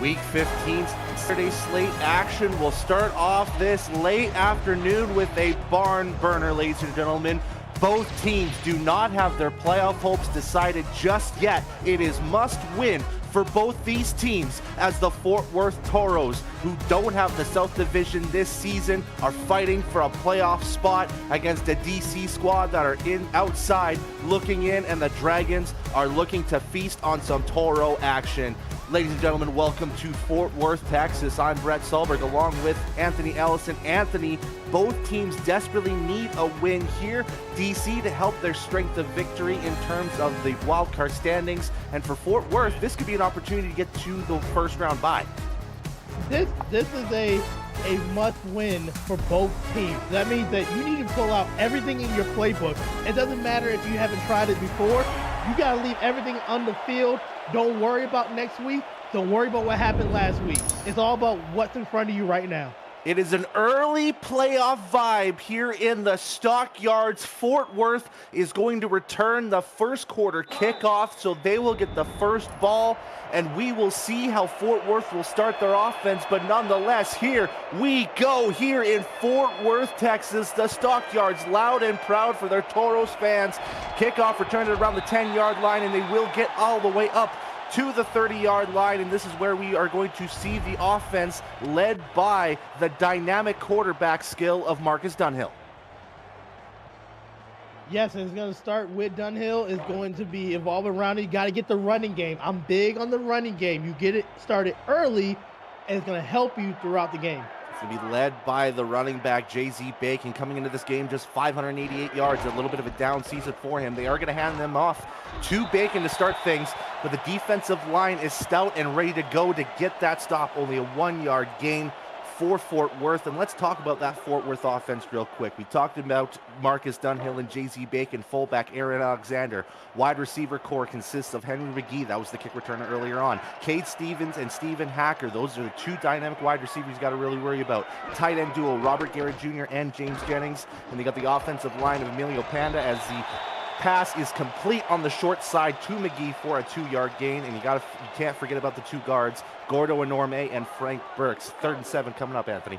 Week 15 Saturday slate action will start off this late afternoon with a barn burner, ladies and gentlemen. Both teams do not have their playoff hopes decided just yet. It is must win for both these teams, as the Fort Worth Toros, who don't have the South Division this season, are fighting for a playoff spot against a DC squad that are outside looking in, and the Dragons are looking to feast on some Toro action. Ladies and gentlemen, welcome to Fort Worth, Texas. I'm Brett Solberg along with Anthony Ellison. Anthony, both teams desperately need a win here. DC to help their strength of victory in terms of the wildcard standings. And for Fort Worth, this could be an opportunity to get to the first round bye. This is a must win for both teams. That means that you need to pull out everything in your playbook. It doesn't matter if you haven't tried it before. You got to leave everything on the field. Don't worry about next week. Don't worry about what happened last week. It's all about what's in front of you right now. It is an early playoff vibe here in the Stockyards. Fort Worth is going to return the first quarter kickoff, so they will get the first ball, and we will see how Fort Worth will start their offense. But nonetheless, here we go here in Fort Worth, Texas. The Stockyards loud and proud for their Toros fans. Kickoff returned at around the 10-yard line, and they will get all the way up to the 30-yard line, and this is where we are going to see the offense led by the dynamic quarterback skill of Marcus Dunhill. Yes, and it's going to start with Dunhill. It's going to be evolving around it. You got to get the running game. I'm big on the running game. You get it started early, and it's going to help you throughout the game. It's going to be led by the running back, J.Z. Bacon, coming into this game just 588 yards, a little bit of a down season for him. They are going to hand them off to Bacon to start things, but the defensive line is stout and ready to go to get that stop. Only a 1-yard gain for Fort Worth. And let's talk about that Fort Worth offense real quick. We talked about Marcus Dunhill and J.Z. Bacon, fullback Aaron Alexander. Wide receiver core consists of Henry McGee, that was the kick returner earlier on, Cade Stevens and Steven Hacker. Those are the two dynamic wide receivers you got to really worry about. Tight end duo, Robert Garrett Jr. and James Jennings. And they got the offensive line of Emilio Panda as the pass is complete on the short side to McGee for a 2-yard gain, and you can't forget about the two guards, Gordo Enorme and Frank Burks. 3rd and 7 coming up, Anthony.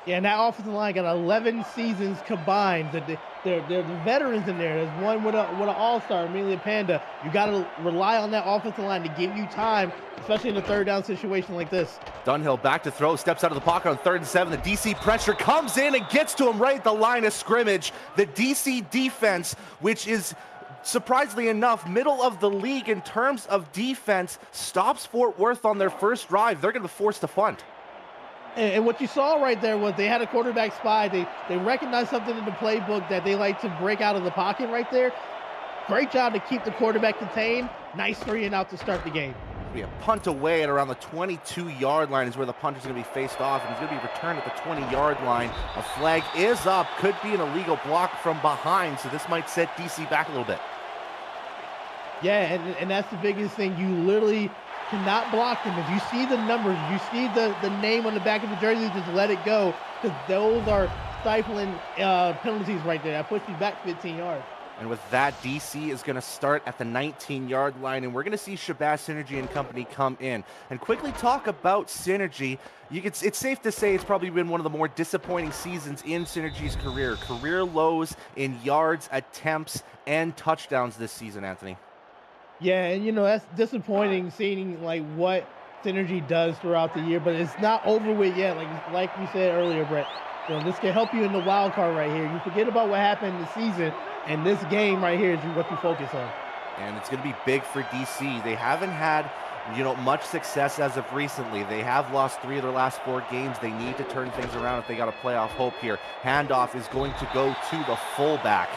Yeah, and that offensive line got 11 seasons combined. They're the veterans in there. There's one with an all-star, Emilio Panda. You got to rely on that offensive line to give you time, especially in a third down situation like this. Dunhill back to throw, steps out of the pocket on 3rd and 7. The DC pressure comes in and gets to him right at the line of scrimmage. The DC defense, which is surprisingly enough middle of the league in terms of defense, stops Fort Worth on their first drive. They're going to be forced to punt. And what you saw right there was they had a quarterback spy. They recognized something in the playbook that they like to break out of the pocket right there. Great job to keep the quarterback contained. Nice 3 and out to start the game. Be a punt away at around the 22-yard line is where the punter's going to be faced off, and he's going to be returned at the 20-yard line. A flag is up. Could be an illegal block from behind, so this might set DC back a little bit. Yeah, and that's the biggest thing. You literally cannot block them. If you see the numbers, if you see the name on the back of the jersey, just let it go, because those are stifling penalties right there. That puts you back 15 yards. And with that, DC is going to start at the 19-yard line, and we're going to see Shabazz Synergy and company come in. And quickly talk about Synergy. It's safe to say it's probably been one of the more disappointing seasons in Synergy's career. Career lows in yards, attempts, and touchdowns this season, Anthony. Yeah, and that's disappointing seeing like what Synergy does throughout the year, but it's not over with yet. Like we said earlier, Brett. This can help you in the wild card right here. You forget about what happened in the season, and this game right here is what you focus on. And it's going to be big for DC. They haven't had, much success as of recently. They have lost 3 of their last 4 games. They need to turn things around if they got a playoff hope here. Handoff is going to go to the fullback.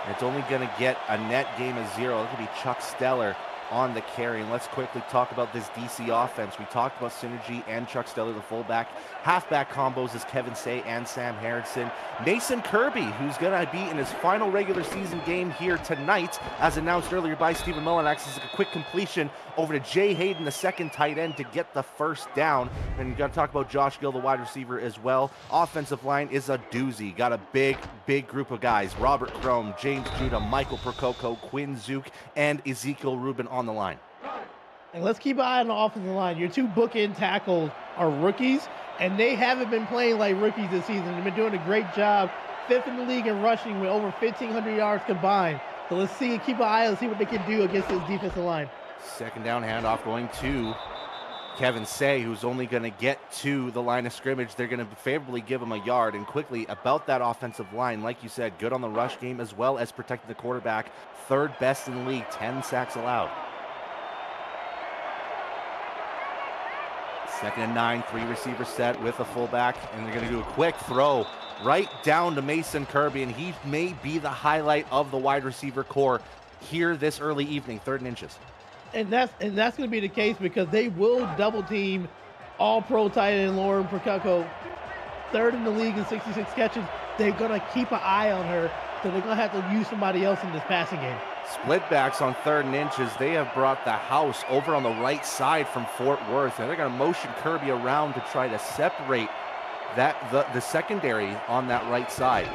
And it's only going to get a net gain of 0. It could be Chuck Steller on the carry. And let's quickly talk about this DC offense. We talked about Synergy and Chuck Steller, the fullback. Halfback combos is Kevin Say and Sam Harrison. Mason Kirby, who's going to be in his final regular season game here tonight, as announced earlier by Stephen Mullenax, is a quick completion over to Jay Hayden, the second tight end, to get the first down. And you got to talk about Josh Gill, the wide receiver, as well. Offensive line is a doozy. Got a big group of guys. Robert Crome, James Judah, Michael Percoco, Quinn Zook, and Ezekiel Rubin on the line. And let's keep an eye on the offensive line. Your two bookend tackles are rookies, and they haven't been playing like rookies this season. They've been doing a great job. 5th in the league in rushing with over 1,500 yards combined. So let's see, keep an eye and see what they can do against this defensive line. Second down handoff going to Kevin Say, who's only going to get to the line of scrimmage. They're going to favorably give him a yard. And quickly, about that offensive line, like you said, good on the rush game as well as protecting the quarterback. 3rd best in the league, 10 sacks allowed. 2nd and 9, 3 receiver set with a fullback, and they're going to do a quick throw right down to Mason Kirby, and he may be the highlight of the wide receiver core here this early evening, 3rd and inches. And that's going to be the case because they will double team all-pro tight end Lauren Percoco, 3rd in the league in 66 catches. They're going to keep an eye on her, so they're going to have to use somebody else in this passing game. Split backs on 3rd and inches. They have brought the house over on the right side from Fort Worth, and they're going to motion Kirby around to try to separate the secondary on that right side.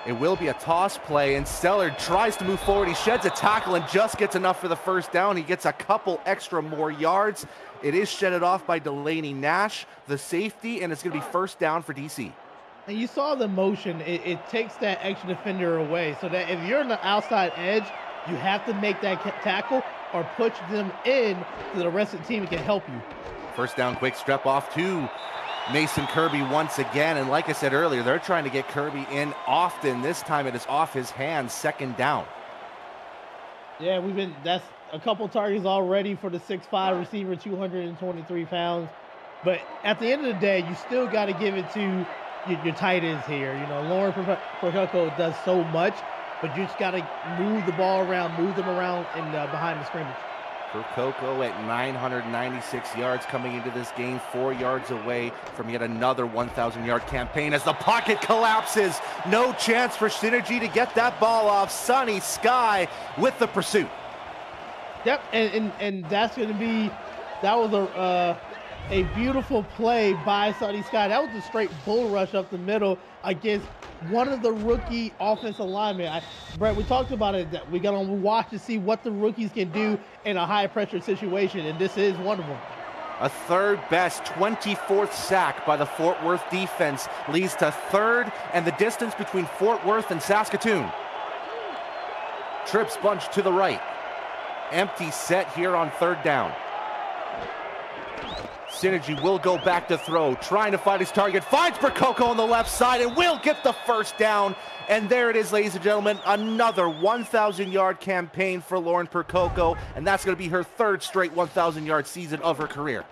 It will be a toss play, and Stellar tries to move forward. He sheds a tackle and just gets enough for the first down. He gets a couple extra more yards. It is shedded off by Delaney Nash, the safety, and it's going to be first down for DC. And you saw the motion. It takes that extra defender away, so that if you're on the outside edge, you have to make that tackle or push them in so the rest of the team can help you. First down, quick strip off to Mason Kirby once again. And like I said earlier, they're trying to get Kirby in often. This time it is off his hands, 2nd down. Yeah, that's a couple targets already for the 6'5" receiver, 223 pounds. But at the end of the day, you still got to give it to your tight ends here. You know, Lauren Percoco does so much, but you just got to move the ball around, move them around and behind the scrimmage. Percoco at 996 yards coming into this game, 4 yards away from yet another 1,000-yard campaign as the pocket collapses. No chance for Synergy to get that ball off. Sunny Sky with the pursuit. Yep, and that's going to be, that was a beautiful play by Sunny Sky. That was a straight bull rush up the middle against one of the rookie offensive linemen. Brett, we talked about it, that we got to watch to see what the rookies can do in a high pressure situation, and this is one of them. A 3rd best 24th sack by the Fort Worth defense leads to 3rd and the distance between Fort Worth and Saskatoon. Trips bunch to the right. Empty set here on 3rd down. Synergy will go back to throw, trying to find his target, finds Percoco on the left side and will get the first down. And there it is, ladies and gentlemen, another 1,000-yard campaign for Lauren Percoco, and that's going to be her 3rd straight 1,000-yard season of her career.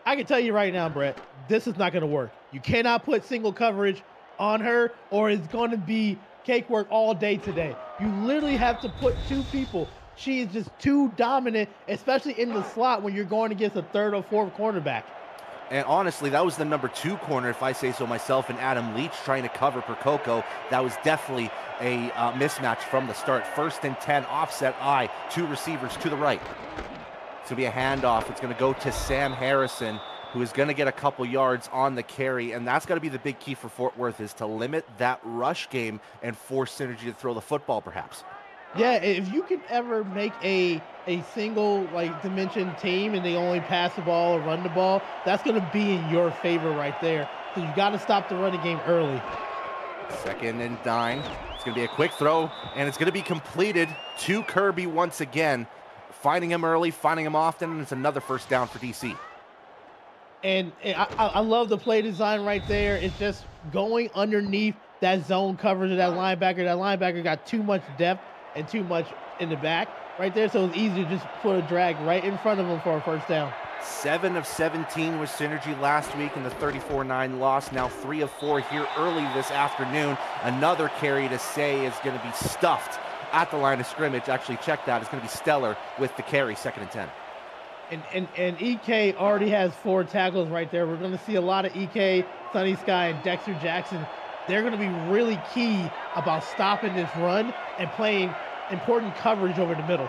I can tell you right now, Brett, this is not going to work. You cannot put single coverage on her, or it's going to be cakewalk all day today. You literally have to put 2 people. She is just too dominant, especially in the slot when you're going against a 3rd or 4th cornerback. And honestly, that was the number 2 corner, if I say so myself, and Adam Leach trying to cover Percoco. That was definitely a mismatch from the start. 1st and 10, offset eye, 2 receivers to the right. It's going to be a handoff. It's going to go to Sam Harrison, who is going to get a couple yards on the carry, and that's got to be the big key for Fort Worth, is to limit that rush game and force Synergy to throw the football, perhaps. Yeah, if you can ever make a single dimension team and they only pass the ball or run the ball, that's going to be in your favor right there. So you got to stop the running game early. 2nd and 9. It's going to be a quick throw, and it's going to be completed to Kirby once again. Finding him early, finding him often, and it's another first down for DC. And I love the play design right there. It's just going underneath that zone coverage of that linebacker. That linebacker got too much depth and too much in the back right there, so it's easy to just put a drag right in front of him for a first down. 7 of 17 was Synergy last week in the 34-9 loss. Now 3 of 4 here early this afternoon. Another carry to Say is going to be stuffed at the line of scrimmage. Actually, check that. It's going to be Stellar with the carry, 2nd and 10. And EK already has 4 tackles right there. We're going to see a lot of EK, Sunny Sky, and Dexter Jackson. They're going to be really key about stopping this run and playing important coverage over the middle.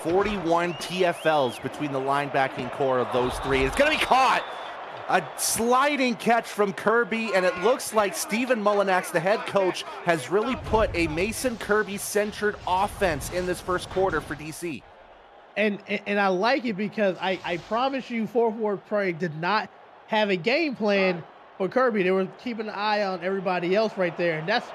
41 TFLs between the linebacking core of those 3. It's going to be caught. A sliding catch from Kirby, and it looks like Stephen Mullinax, the head coach, has really put a Mason Kirby-centered offense in this first quarter for DC. And I like it because I promise you, Fourth Ward Parade did not have a game plan for Kirby. They were keeping an eye on everybody else right there, and that's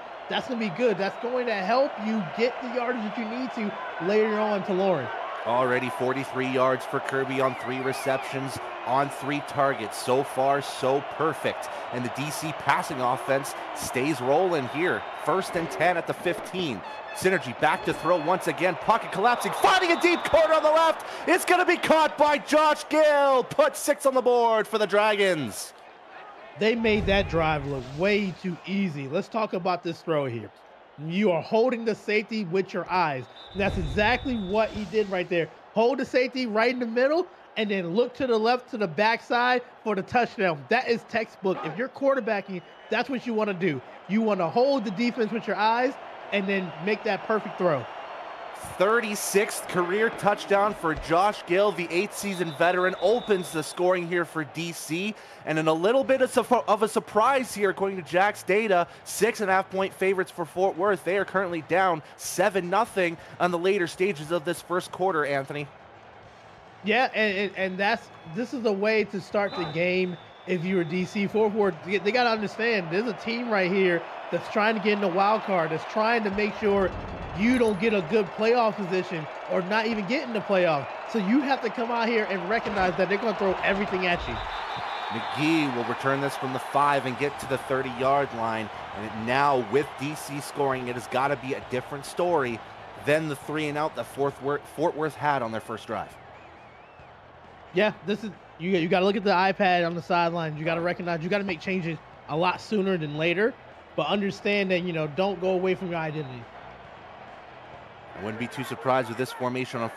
gonna be good. That's going to help you get the yardage that you need to later on to Lauren. Already 43 yards for Kirby on 3 receptions on 3 targets. So far, so perfect. And the DC passing offense stays rolling here. 1st and 10 at the 15. Synergy back to throw once again. Pocket collapsing, finding a deep corner on the left. It's going to be caught by Josh Gill. Put 6 on the board for the Dragons. They made that drive look way too easy. Let's talk about this throw here. You are holding the safety with your eyes. And that's exactly what he did right there. Hold the safety right in the middle and then look to the left to the backside for the touchdown. That is textbook. If you're quarterbacking, that's what you want to do. You want to hold the defense with your eyes and then make that perfect throw. 36th career touchdown for Josh Gill, the 8th season veteran, opens the scoring here for DC. And in a little bit of a surprise here, according to Jack's data, 6.5-point favorites for Fort Worth. They are currently down 7-0 on the later stages of this first quarter, Anthony. Yeah, and this is a way to start the game. If you're DC, Fort Worth, they got to understand there's a team right here that's trying to get in the wild card, that's trying to make sure you don't get a good playoff position or not even get in the playoff. So you have to come out here and recognize that they're going to throw everything at you. McGee will return this from the 5 and get to the 30-yard line. And now with DC scoring, it has got to be a different story than the 3-and-out that Fort Worth had on their first drive. Yeah, this is you got to look at the iPad on the sidelines. You got to recognize you got to make changes a lot sooner than later, but understand that, don't go away from your identity. I wouldn't be too surprised with this formation on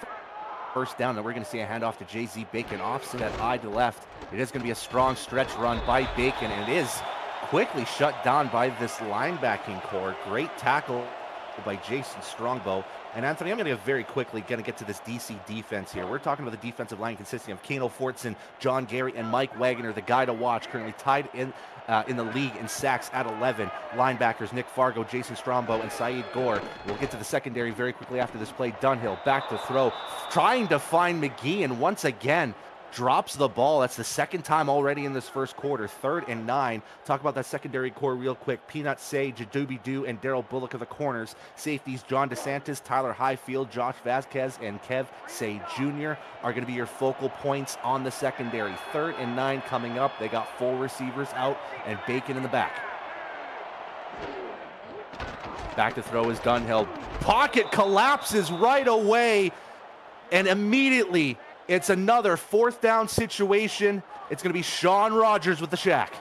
first down that we're going to see a handoff to JZ Bacon, offset eye to left. It is going to be a strong stretch run by Bacon, and it is quickly shut down by this linebacking core. Great tackle by Jason Strongbow. And Anthony, I'm going to very quickly get to this DC defense here. We're talking about the defensive line consisting of Kano Fortson, John Gary, and Mike Wagner, the guy to watch, currently tied in the league in sacks at 11. Linebackers Nick Fargo, Jason Strombo, and Saeed Gore. We'll get to the secondary very quickly after this play. Dunhill back to throw, trying to find McGee, and once again drops the ball. That's the second time already in this first quarter. 3rd and 9. Talk about that secondary core real quick. Peanut Say, Jadoobie Doo, and Daryl Bullock are the corners. Safeties John DeSantis, Tyler Highfield, Josh Vasquez, and Kev Say Jr. are going to be your focal points on the secondary. 3rd and 9 coming up. They got 4 receivers out and Bacon in the back. Back to throw is Dunhill. Pocket collapses right away, and immediately it's another 4th down situation. It's going to be Sean Rogers with the shack.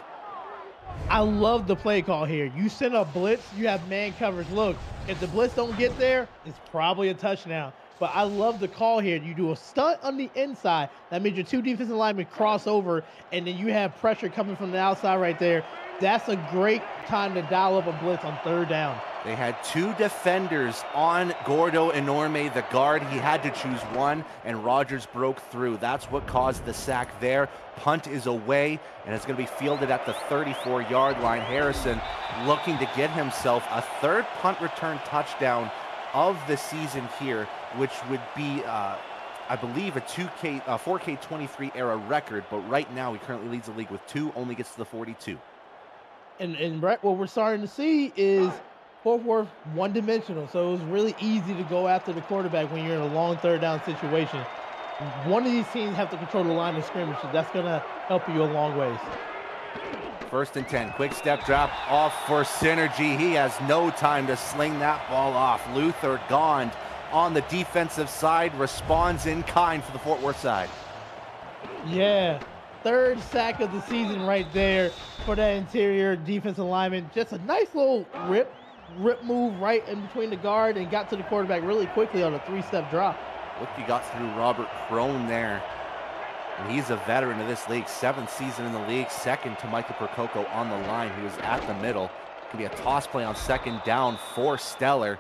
I love the play call here. You send a blitz, you have man coverage. Look, if the blitz don't get there, it's probably a touchdown. But I love the call here. You do a stunt on the inside. That means your 2 defensive linemen cross over, and then you have pressure coming from the outside right there. That's a great time to dial up a blitz on 3rd down. They had 2 defenders on Gordo Enorme, the guard. He had to choose one, and Rogers broke through. That's what caused the sack there. Punt is away, and it's going to be fielded at the 34-yard line. Harrison looking to get himself a 3rd punt return touchdown of the season here, which would be, I believe, a 4K23 era record, but right now he currently leads the league with 2, only gets to the 42. And Brett, what we're starting to see is Fort Worth one-dimensional, so it was really easy to go after the quarterback when you're in a long 3rd down situation. One of these teams have to control the line of scrimmage, so that's going to help you a long ways. 1st and 10, quick step drop off for Synergy. He has no time to sling that ball off. Luther Gond on the defensive side responds in kind for the Fort Worth side. Yeah, 3rd sack of the season right there for that interior defensive lineman. Just a nice little rip move right in between the guard and got to the quarterback really quickly on a 3-step drop. Look, he got through Robert Crone there. And he's a veteran of this league, 7th season in the league, second to Michael Percoco on the line. He was at the middle. Could be a toss play on 2nd down for Stellar.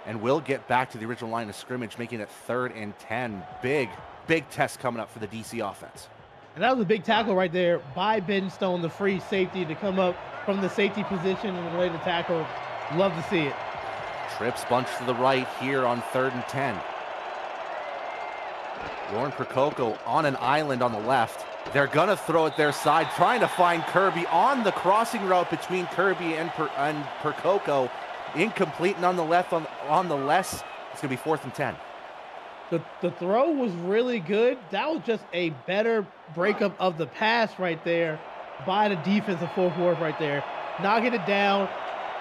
And we'll get back to the original line of scrimmage, making it 3rd and 10. Big test coming up for the DC offense. And that was a big tackle right there by Ben Stone, the free safety, to come up from the safety position and lay the tackle. Love to see it. Trips bunch to the right here on 3rd and 10. Lauren Percoco on an island on the left. They're going to throw it their side, trying to find Kirby on the crossing route between Kirby and Percoco. Incomplete nonetheless on the less. It's going to be 4th and 10. The throw was really good. That was just a better breakup of the pass right there by the defensive forward right there. Knocking it down,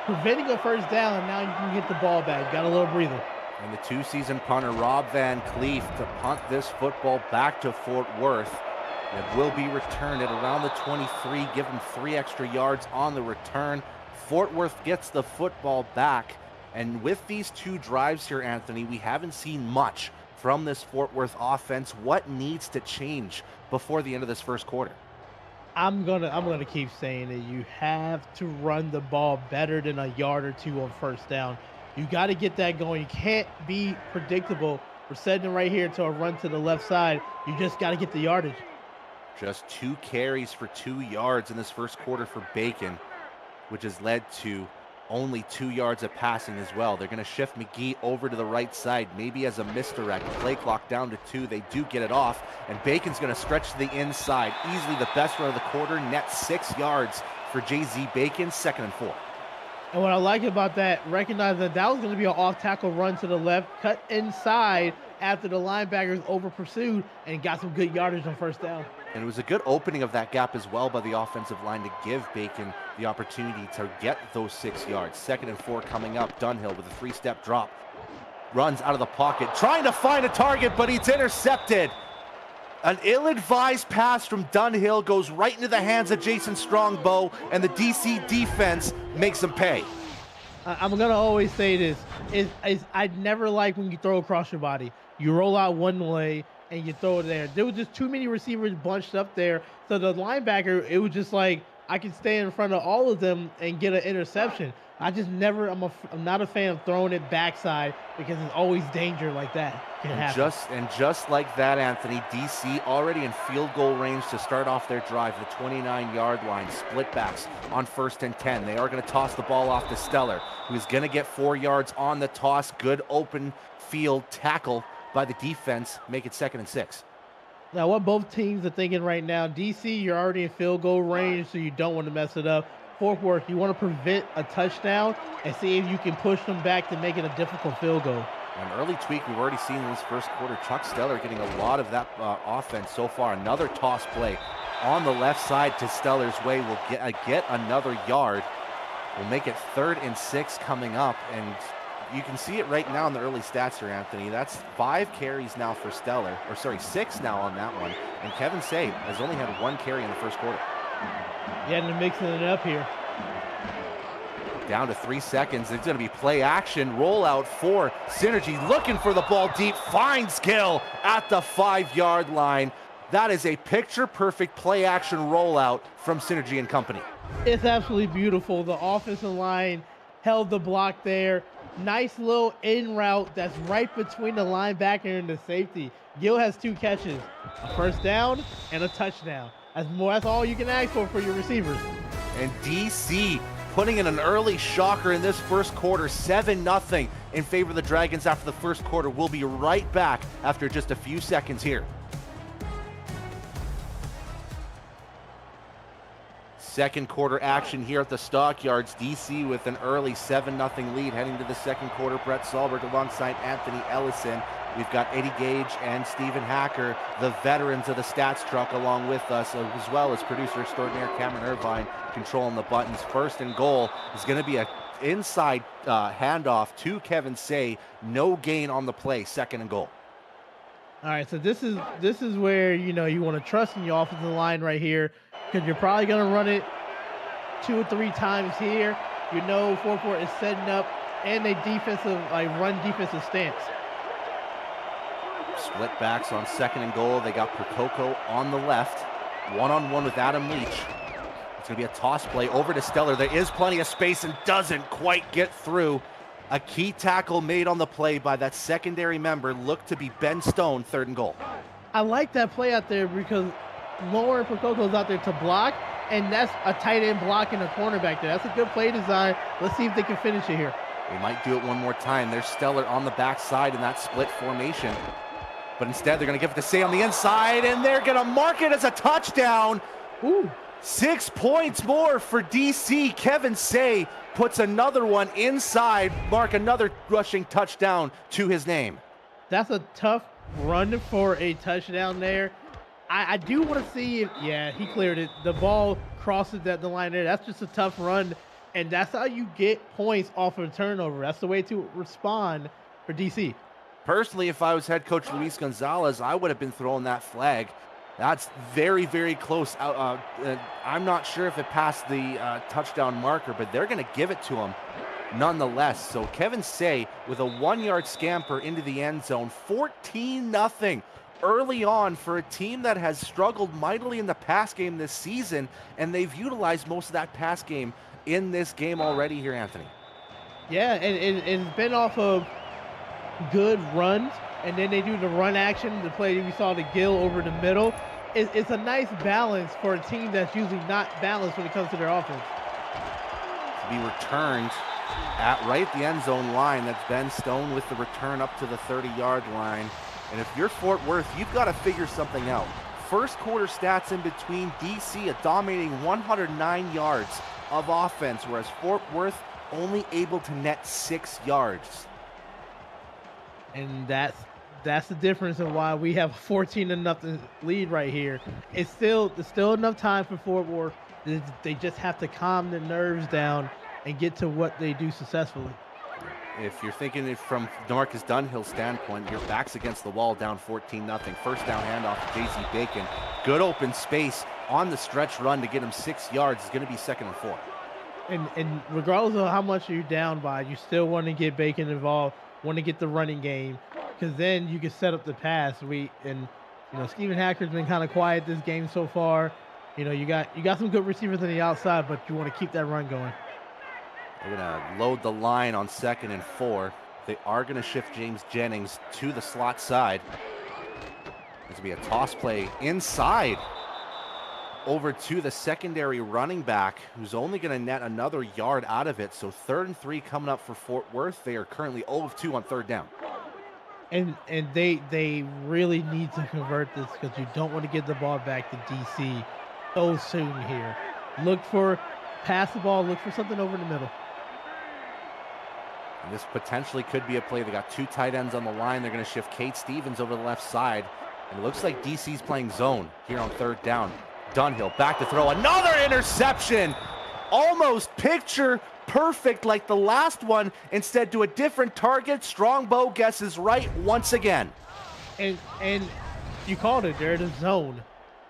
preventing a first down, and now you can get the ball back. Got a little breather. And the 2-season punter, Rob Van Cleef, to punt this football back to Fort Worth. It will be returned at around the 23, give them 3 extra yards on the return. Fort Worth gets the football back. And with these 2 drives here, Anthony, we haven't seen much from this Fort Worth offense. What needs to change before the end of this first quarter? I'm gonna keep saying it. You have to run the ball better than a yard or 2 on first down. You got to get that going. You can't be predictable. We're setting it right here to a run to the left side. You just got to get the yardage. Just 2 carries for 2 yards in this first quarter for Bacon, which has led to only 2 yards of passing as well. They're going to shift McGee over to the right side, maybe as a misdirect. Play clock down to 2. They do get it off, and Bacon's going to stretch to the inside. Easily the best run of the quarter, net 6 yards for JZ Bacon, 2nd and 4. And what I like about that, recognize that was going to be an off-tackle run to the left, cut inside after the linebackers over-pursued and got some good yardage on first down. And it was a good opening of that gap as well by the offensive line to give Bacon the opportunity to get those 6 yards. 2nd and 4 coming up. Dunhill with a 3-step drop. Runs out of the pocket, trying to find a target, but he's intercepted. An ill-advised pass from Dunhill goes right into the hands of Jason Strongbow, and the DC defense makes him pay. I'm going to always say this. I never like when you throw across your body. You roll out one way and you throw it there. There was just too many receivers bunched up there. So the linebacker, it was just like, I can stay in front of all of them and get an interception. I'm not a fan of throwing it backside because there's always danger like that can happen. And just like that, Anthony, DC already in field goal range to start off their drive, the 29-yard line, split backs on 1st and 10. They are going to toss the ball off to Stellar, who's going to get 4 yards on the toss. Good open field tackle by the defense, make it 2nd and 6. Now, what both teams are thinking right now, DC, you're already in field goal range, so you don't want to mess it up. Fort Worth, you want to prevent a touchdown and see if you can push them back to make it a difficult field goal. An early tweak we've already seen in this first quarter. Chuck Stellar getting a lot of that offense so far. Another toss play on the left side to Stellar's way will get another yard. We'll make it 3rd and 6 coming up, and you can see it right now in the early stats here, Anthony. That's 5 carries now for Stellar, 6 now on that one. And Kevin Say has only had 1 carry in the first quarter. Yeah, and they're mixing it up here. Down to 3 seconds. It's going to be play action. Rollout for Synergy. Looking for the ball deep. Finds Gill at the 5-yard line. That is a picture-perfect play action rollout from Synergy and company. It's absolutely beautiful. The offensive line held the block there. Nice little in route that's right between the linebacker and the safety. Gill has 2 catches, a first down and a touchdown. That's all you can ask for your receivers. And DC putting in an early shocker in this first quarter, 7-0 in favor of the Dragons after the first quarter. We'll be right back after just a few seconds here. Second quarter action here at the Stockyards. DC with an early 7-0 lead heading to the second quarter. Brett Solberg alongside Anthony Ellison. We've got Eddie Gage and Stephen Hacker, the veterans of the stats truck, along with us, as well as producer extraordinaire Cameron Irvine controlling the buttons. 1st and goal is going to be an inside handoff to Kevin Say. No gain on the play. 2nd and goal. All right, so this is where you want to trust in your offensive line right here, because you're probably going to run it 2 or 3 times here. Fort Worth is setting up and a run defensive stance. Split backs on 2nd and goal. They got Percoco on the left. One-on-one with Adam Leach. It's going to be a toss play over to Stellar. There is plenty of space and doesn't quite get through. A key tackle made on the play by that secondary member looked to be Ben Stone. 3rd and goal. I like that play out there because Lauren Percoco is out there to block, and that's a tight end blocking a cornerback there. That's a good play design. Let's see if they can finish it here. They might do it one more time. There's Stellar on the backside in that split formation. But instead, they're going to give it to Say on the inside, and they're going to mark it as a touchdown. Ooh. 6 points more for DC. Kevin Say puts another one inside, mark another rushing touchdown to his name. That's a tough run for a touchdown there. I do want to see if, yeah, he cleared it. The ball crosses the line there. That's just a tough run, and that's how you get points off of a turnover. That's the way to respond for DC. Personally, if I was head coach Luis Gonzalez, I would have been throwing that flag. That's very, very close. I'm not sure if it passed the touchdown marker, but they're going to give it to him nonetheless. So Kevin Say with a 1-yard scamper into the end zone, 14-0 early on for a team that has struggled mightily in the pass game this season, and they've utilized most of that pass game in this game already here, Anthony. Yeah, and it's been off of good runs, and then they do the run action, the play we saw the Gill over the middle. It's a nice balance for a team that's usually not balanced when it comes to their offense. To be returned at right the end zone line. That's Ben Stone with the return up to the 30-yard line. And if you're Fort Worth, you've got to figure something out. First quarter stats in between, DC a dominating 109 yards of offense, whereas Fort Worth only able to net 6 yards. And that's the difference of why we have a 14-0 lead right here. There's still enough time for Fort Worth. They just have to calm their nerves down and get to what they do successfully. If you're thinking it from Marcus Dunhill's standpoint, your back's against the wall, down 14-0. First down handoff to JC Bacon. Good open space on the stretch run to get him 6 yards. It's going to be 2nd and 4. And regardless of how much you're down by, you still want to get Bacon involved, want to get the running game, because then you can set up the pass. Stephen Hacker's been kind of quiet this game so far. You got some good receivers on the outside, but you want to keep that run going. They're going to load the line on 2nd and 4. They are going to shift James Jennings to the slot side. There's going to be a toss play inside over to the secondary running back, who's only going to net another yard out of it. So 3rd and 3 coming up for Fort Worth. They are currently 0 of 2 on 3rd down. And they really need to convert this, because you don't want to give the ball back to DC so soon here. Pass the ball, look for something over the middle. And this potentially could be a play. They got 2 tight ends on the line. They're going to shift Kate Stevens over the left side. And it looks like DC's playing zone here on 3rd down. Dunhill back to throw. Another interception. Almost picture perfect like the last one. Instead to a different target. Strongbow guesses right once again. And you called it there, the zone.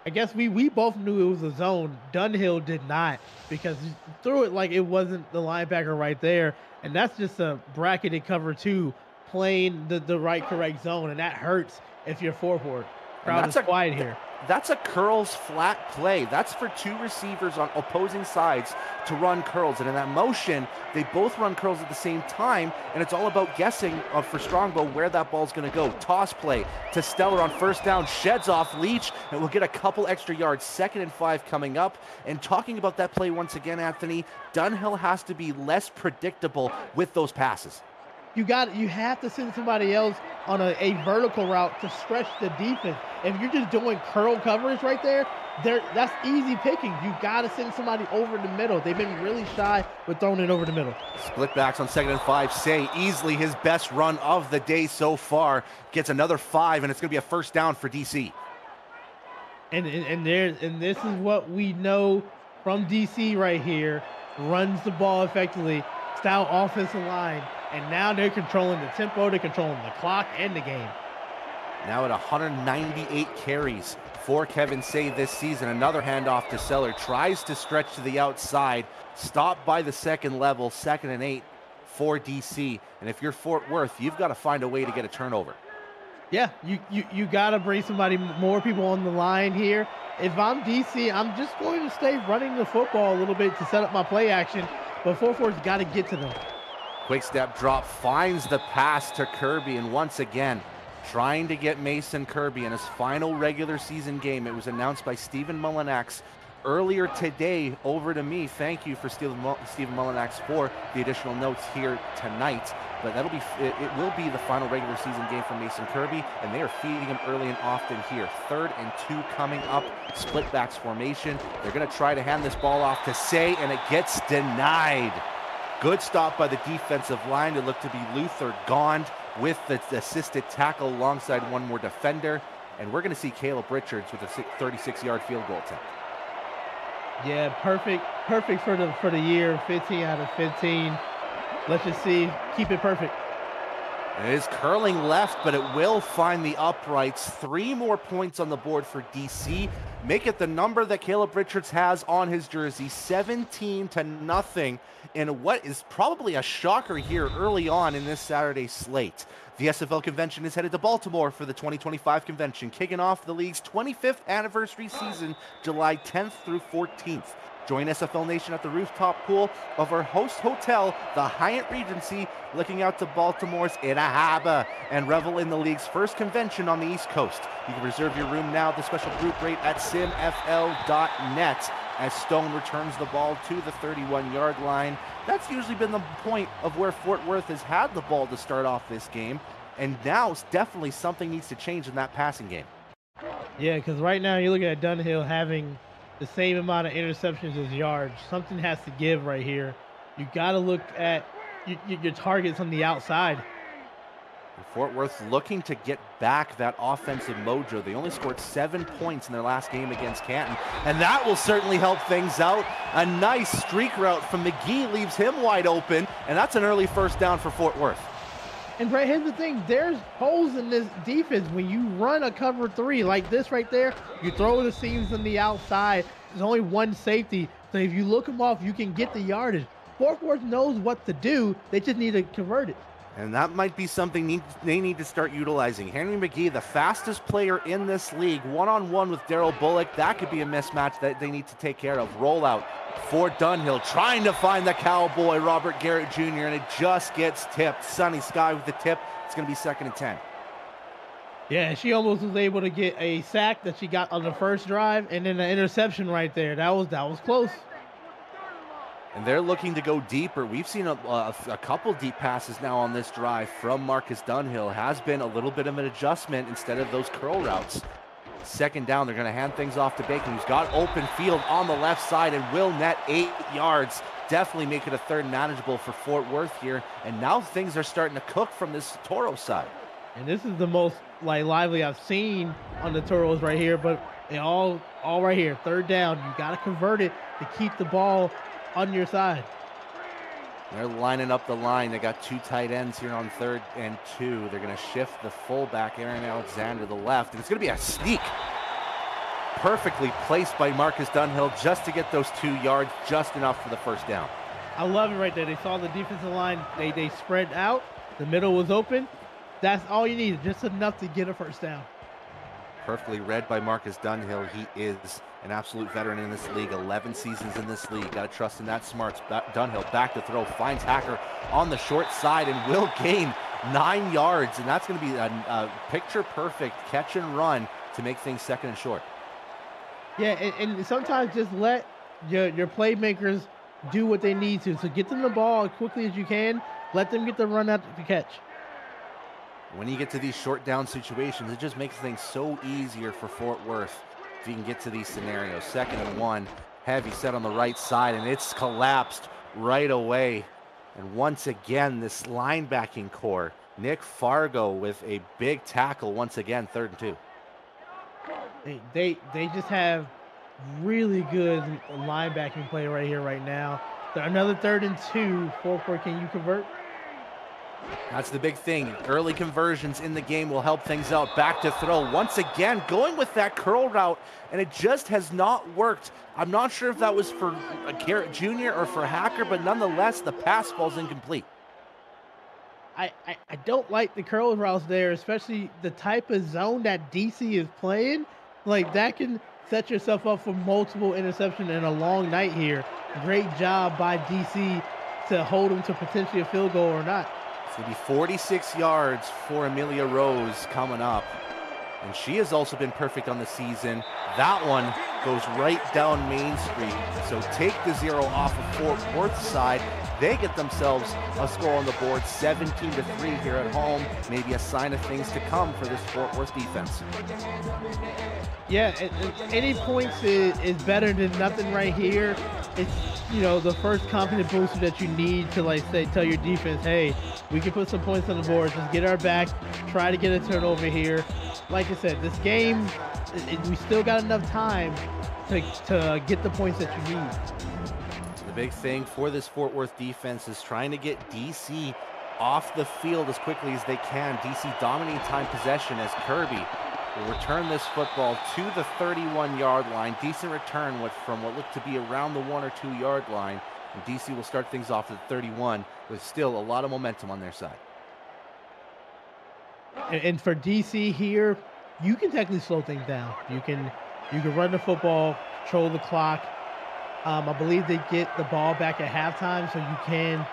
I guess we both knew it was a zone. Dunhill did not, because he threw it like it wasn't the linebacker right there. And that's just a bracketed cover 2, playing the right correct zone. And that hurts if you're Fort Worth. Crowd is quiet here. That's a curls flat play. That's for 2 receivers on opposing sides to run curls. And in that motion, they both run curls at the same time. And it's all about guessing for Strongbow where that ball's going to go. Toss play to Stellar on 1st down. Sheds off Leach. And we'll get a couple extra yards. 2nd and 5 coming up. And talking about that play once again, Anthony, Dunhill has to be less predictable with those passes. You have to send somebody else on a vertical route to stretch the defense. If you're just doing curl coverage right there, that's easy picking. You got to send somebody over the middle. They've been really shy with throwing it over the middle. Split backs on 2nd and 5. Say easily his best run of the day so far. Gets another 5, and it's going to be a 1st down for DC. And this is what we know from DC right here. Runs the ball effectively. Style offensive line. And now they're controlling the tempo, they're controlling the clock and the game. Now at 198 carries for Kevin Say this season. Another handoff to Seller. Tries to stretch to the outside. Stopped by the 2nd level. 2nd and 8 for DC. And if you're Fort Worth, you've got to find a way to get a turnover. Yeah, you got to bring more people on the line here. If I'm DC, I'm just going to stay running the football a little bit to set up my play action. But Fort Worth's got to get to them. Quick step drop, finds the pass to Kirby, and once again, trying to get Mason Kirby in his final regular season game. It was announced by Stephen Mullinax earlier today over to me. Thank you for Stephen Mullinax for the additional notes here tonight. but it will be the final regular season game for Mason Kirby, and they are feeding him early and often here. 3rd and 2 coming up, split backs formation. They're going to try to hand this ball off to Say, and it gets denied. Good stop by the defensive line. It looked to be Luther Gond with the assisted tackle alongside one more defender, and we're going to see Caleb Richards with a 36-yard field goal attempt. Yeah, perfect for the year. 15 out of 15. Let's just see, keep it perfect. It is curling left, but it will find the uprights. 3 more points on the board for DC. Make it the number that Caleb Richards has on his jersey, 17-0, in what is probably a shocker here early on in this Saturday slate. The SFL convention is headed to Baltimore for the 2025 convention, kicking off the league's 25th anniversary season, July 10th through 14th. Join SFL Nation at the rooftop pool of our host hotel, the Hyatt Regency, looking out to Baltimore's Itahaba, and revel in the league's first convention on the East Coast. You can reserve your room now at the special group rate at simfl.net as Stone returns the ball to the 31-yard line. That's usually been the point of where Fort Worth has had the ball to start off this game, and now definitely something needs to change in that passing game. Yeah, because right now you're looking at Dunhill having the same amount of interceptions as yards. Something has to give right here. You got to look at your targets on the outside. Fort Worth looking to get back that offensive mojo. They only scored 7 points in their last game against Canton, and that will certainly help things out. A nice streak route from McGee leaves him wide open, and that's an early first down for Fort Worth. And right, here's the thing, there's holes in this defense. When you run a cover 3 like this right there, you throw the seams on the outside. There's only one safety, so if you look them off, you can get the yardage. Fort Worth knows what to do. They just need to convert it. And that might be something they need to start utilizing. Henry McGee, the fastest player in this league, one-on-one with Daryl Bullock. That could be a mismatch that they need to take care of. Rollout for Dunhill, trying to find the cowboy, Robert Garrett Jr., and it just gets tipped. Sunny Sky with the tip. It's going to be 2nd and 10. Yeah, she almost was able to get a sack that she got on the first drive, and then an interception right there. That was close. And they're looking to go deeper. We've seen a couple deep passes now on this drive from Marcus Dunhill. Has been a little bit of an adjustment instead of those curl routes. 2nd down, they're going to hand things off to Bacon, who's got open field on the left side and will net 8 yards. Definitely make it a 3rd manageable for Fort Worth here. And now things are starting to cook from this Toro side. And this is the most lively I've seen on the Toros right here, but it all right here. 3rd down, you got to convert it to keep the ball on your side. They're lining up the line. They got 2 tight ends here on 3rd and 2. They're going to shift the fullback, Aaron Alexander, to the left, and it's going to be a sneak. Perfectly placed by Marcus Dunhill just to get those 2 yards, just enough for the 1st down. I love it right there. They saw the defensive line. They spread out. The middle was open. That's all you need, just enough to get a 1st down. Perfectly read by Marcus Dunhill. He is an absolute veteran in this league, 11 seasons in this league. Got to trust in that smarts. Dunhill back to throw, finds Hacker on the short side and will gain 9 yards. And that's going to be a picture-perfect catch and run to make things 2nd and short. Yeah, and sometimes just let your playmakers do what they need to. So get them the ball as quickly as you can. Let them get the run out to catch. When you get to these short down situations, it just makes things so easier for Fort Worth if you can get to these scenarios. 2nd and 1, heavy set on the right side, and it's collapsed right away. And once again, this linebacking core, Nick Fargo with a big tackle once again, 3rd and 2. They just have really good linebacking play right here, right now. Another 3rd and 2. Fort Worth, can you convert? That's the big thing. Early conversions in the game will help things out. Back to throw. Once again, going with that curl route, and it just has not worked. I'm not sure if that was for Garrett Jr. or for Hacker, but nonetheless, the pass ball's incomplete. I don't like the curl routes there, especially the type of zone that DC is playing. Like, that can set yourself up for multiple interceptions and a long night here. Great job by DC to hold them to potentially a field goal or not. It's going to be 46 yards for Amelia Rose coming up. And she has also been perfect on the season. That one goes right down Main Street. So take the 0 off of Fort Worth's side. they get themselves a score on the board, 17-3 here at home. Maybe a sign of things to come for this Fort Worth defense. Yeah, any points is better than nothing right here. It's, you know, the first confident booster that you need to, like, say, tell your defense, hey, we can put some points on the board, just get our back, try to get a turnover here. Like I said, this game, we still got enough time to get the points that you need. The big thing for this Fort Worth defense is trying to get DC off the field as quickly as they can. DC dominating time possession as Kirby will return this football to the 31-yard line. Decent return from what looked to be around the 1 or 2 yard line. And DC will start things off at the 31 with still a lot of momentum on their side. And for DC here, you can technically slow things down. You can run the football, control the clock. I believe they get the ball back at halftime, so you can,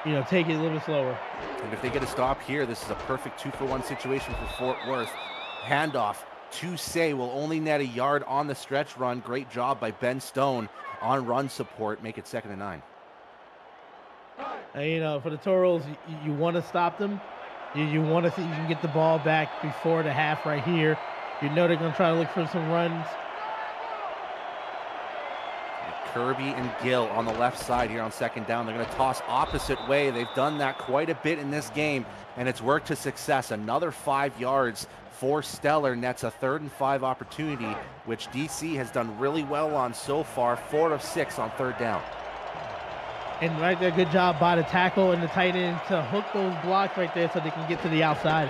you know, take it a little bit slower. And if they get a stop here, this is a perfect 2-for-1 situation for Fort Worth. Handoff to Say will only net a yard on the stretch run. Great job by Ben Stone on run support. Make it 2nd and 9. And, you know, for the Toros, you want to stop them. You want to see you can get the ball back before the half right here. You know they're going to try to look for some runs. Kirby and Gill on the left side here on 2nd down. They're going to toss opposite way. They've done that quite a bit in this game, and it's worked to success. Another 5 yards for Stellar nets a 3rd and 5 opportunity, which DC has done really well on so far. 4 of 6 on 3rd down. And right there, good job by the tackle and the tight end to hook those blocks right there so they can get to the outside.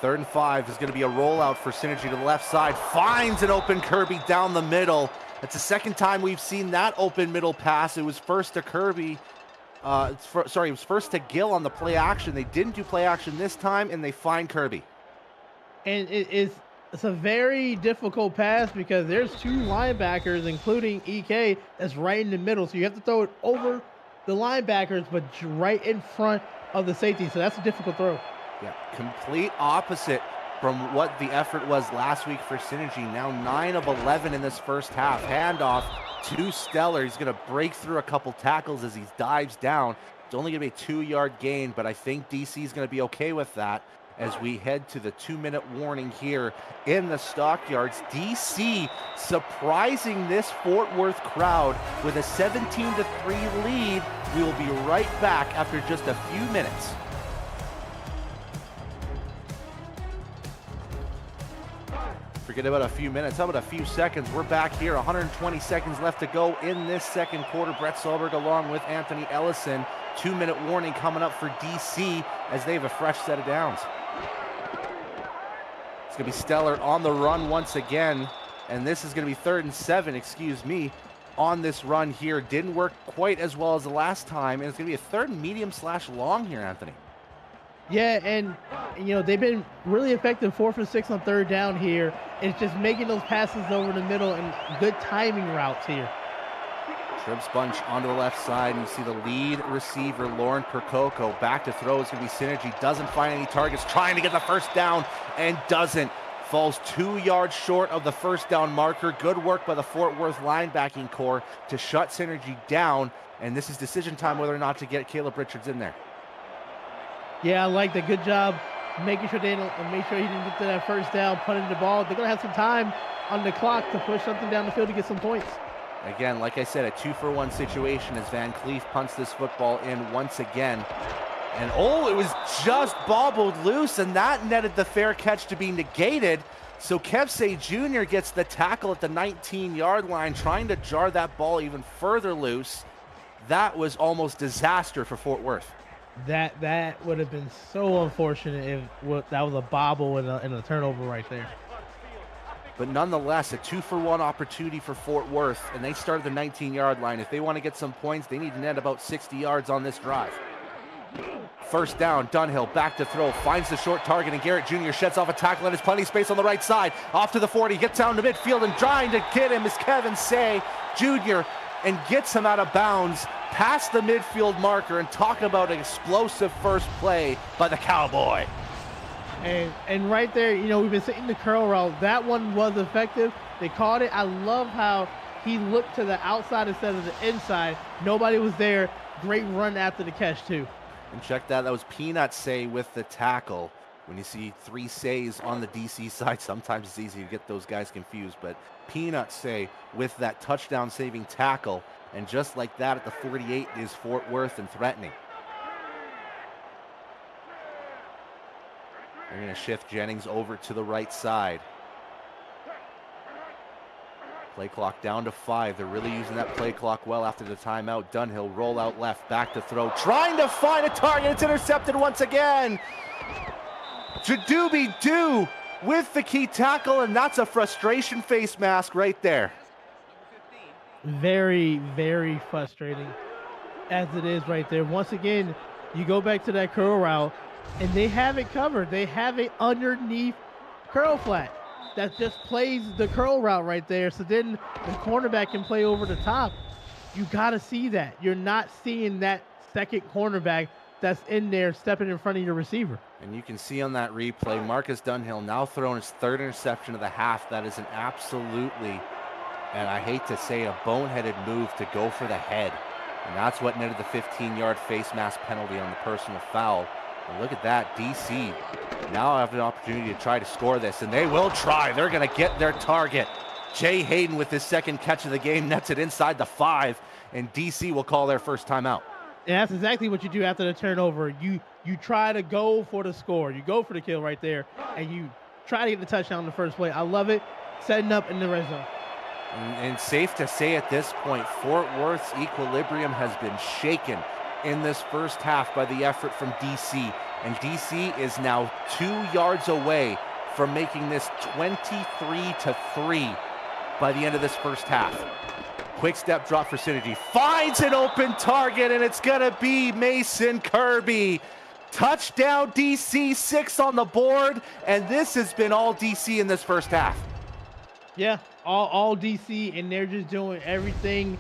3rd and 5 is going to be a rollout for Synergy to the left side. Finds an open Kirby down the middle. It's the 2nd time we've seen that open middle pass. It was first to Kirby. It was first to Gill on the play action. They didn't do play action this time, and they find Kirby. And it's a very difficult pass because there's 2 linebackers, including EK, that's right in the middle. So you have to throw it over the linebackers, but right in front of the safety. So that's a difficult throw. Yeah, complete opposite from what the effort was last week for Synergy. Now 9 of 11 in this first half. Handoff to Stellar. He's going to break through a couple tackles as he dives down. It's only going to be a 2-yard gain, but I think DC is going to be okay with that as we head to the 2-minute warning here in the stockyards. DC surprising this Fort Worth crowd with a 17-3 lead. We will be right back after just a few minutes. Forget about a few minutes. How about a few seconds? We're back here. 120 seconds left to go in this second quarter. Brett Solberg along with Anthony Ellison. 2-minute warning coming up for DC as they have a fresh set of downs. It's going to be Stellar on the run once again. And this is going to be 3rd and 7, on this run here. Didn't work quite as well as the last time. And it's going to be a 3rd and medium/long here, Anthony. Yeah, and, you know, they've been really effective 4 for 6 on 3rd down here. It's just making those passes over the middle and good timing routes here. Trips bunch onto the left side, and you see the lead receiver, Lauren Percoco. Back to throw is going to be Synergy. Doesn't find any targets, trying to get the 1st down, and doesn't. Falls 2 yards short of the 1st down marker. Good work by the Fort Worth linebacking core to shut Synergy down, and this is decision time whether or not to get Caleb Richards in there. Yeah, I like the good job making sure he didn't get to that 1st down, punting the ball. They're going to have some time on the clock to push something down the field to get some points. Again, like I said, a 2-for-1 situation as Van Cleef punts this football in once again. And oh, it was just bobbled loose, and that netted the fair catch to be negated. So Kepsey Jr. gets the tackle at the 19-yard line, trying to jar that ball even further loose. That was almost disaster for Fort Worth. That would have been so unfortunate if that was a bobble and a turnover right there. But nonetheless, a 2-for-1 opportunity for Fort Worth, and they start at the 19-yard line. If they want to get some points, they need to net about 60 yards on this drive. 1st down, Dunhill back to throw, finds the short target, and Garrett Jr. sheds off a tackle, and there's plenty of space on the right side. Off to the 40, gets down to midfield, and trying to get him is Kevin Say Jr., and gets him out of bounds past the midfield marker. And talk about an explosive first play by the Cowboy. And right there, you know, we've been seeing the curl route. That one was effective. They caught it. I love how he looked to the outside instead of the inside. Nobody was there. Great run after the catch, too. And check that. That was Peanut Say with the tackle. When you see 3 Says on the DC side, sometimes it's easy to get those guys confused. But Peanut Say with that touchdown-saving tackle. And just like that, at the 48 is Fort Worth and threatening. They're going to shift Jennings over to the right side. Play clock down to 5. They're really using that play clock well after the timeout. Dunhill roll out left, back to throw, trying to find a target. It's intercepted once again. Jadoobie Do with the key tackle, and that's a frustration face mask right there. Very, very frustrating as it is right there. Once again, you go back to that curl route, and they have it covered. They have it underneath curl flat that just plays the curl route right there. So then the cornerback can play over the top. You got to see that. You're not seeing that second cornerback that's in there stepping in front of your receiver. And you can see on that replay, Marcus Dunhill now throwing his 3rd interception of the half. That is an absolutely, and I hate to say it, a boneheaded move to go for the head. And that's what netted the 15-yard face mask penalty on the personal foul. And look at that, DC now have an opportunity to try to score this, and they will try. They're going to get their target. Jay Hayden with his 2nd catch of the game nets it inside the 5, and DC will call their first timeout. And that's exactly what you do after the turnover. You try to go for the score. You go for the kill right there, and you try to get the touchdown in the first play. I love it. Setting up in the red zone. And safe to say at this point, Fort Worth's equilibrium has been shaken in this first half by the effort from DC. And DC is now 2 yards away from making this 23-3 by the end of this first half. Quick step drop for Synergy. Finds an open target, and it's going to be Mason Kirby. Touchdown DC, 6 on the board, and this has been all DC in this first half. Yeah, all DC, and they're just doing everything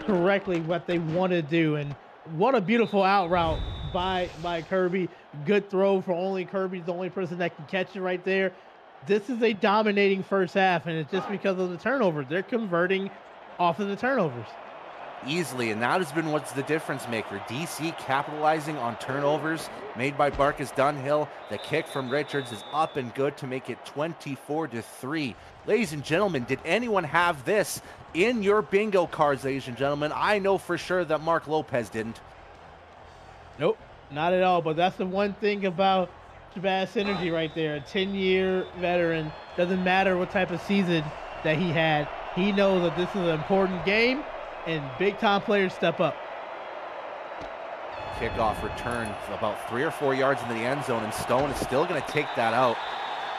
correctly what they want to do. And what a beautiful out route by Kirby. Good throw for only Kirby's the only person that can catch it right there. This is a dominating first half, and it's just because of the turnovers. They're converting off of the turnovers. Easily, and that has been what's the difference maker. DC capitalizing on turnovers made by Marcus Dunhill. The kick from Richards is up and good to make it 24-3. Ladies and gentlemen, did anyone have this in your bingo cards, ladies and gentlemen? I know for sure that Mark Lopez didn't. Nope, not at all. But that's the one thing about Shabazz Synergy right there. A 10-year veteran. Doesn't matter what type of season that he had. He knows that this is an important game, and big-time players step up. Kickoff return about 3 or 4 yards into the end zone, and Stone is still going to take that out.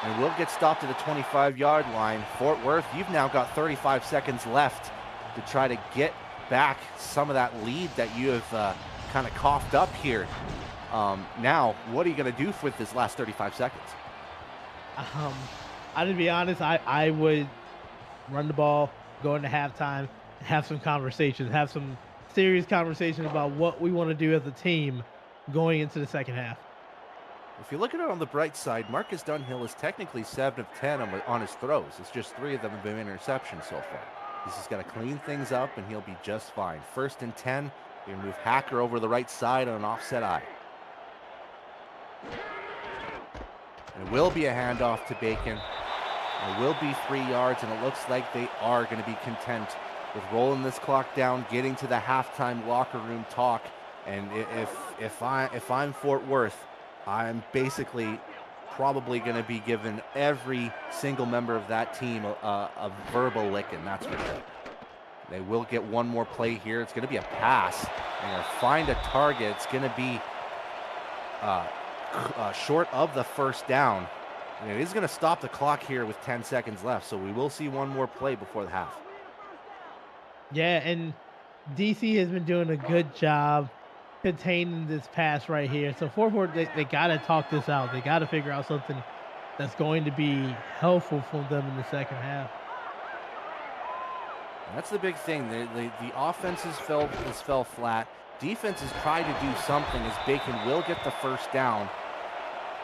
And will get stopped at the 25-yard line. Fort Worth, you've now got 35 seconds left to try to get back some of that lead that you have kind of coughed up here. Now, what are you going to do with this last 35 seconds? To be honest, I would run the ball, go into halftime, have some conversations, have some serious conversations about what we want to do as a team going into the second half. If you look at it on the bright side, Marcus Dunhill is technically 7 of 10 on his throws. It's just 3 of them have been interceptions so far. He's just got to clean things up, and he'll be just fine. 1st and 10, you move Hacker over the right side on an offset eye. And it will be a handoff to Bacon. It will be 3 yards, and it looks like they are going to be content with rolling this clock down, getting to the halftime locker room talk. And if I'm Fort Worth, I'm basically probably going to be giving every single member of that team a verbal licking, that's for sure. They will get one more play here. It's going to be a pass. They're going to find a target. It's going to be short of the first down. And it is going to stop the clock here with 10 seconds left, so we will see one more play before the half. Yeah, and DC has been doing a good job containing this pass right here. So Fort Worth, they got to talk this out. They got to figure out something that's going to be helpful for them in the second half. And that's the big thing. The offense has fell flat. Defense has tried to do something as Bacon will get the first down.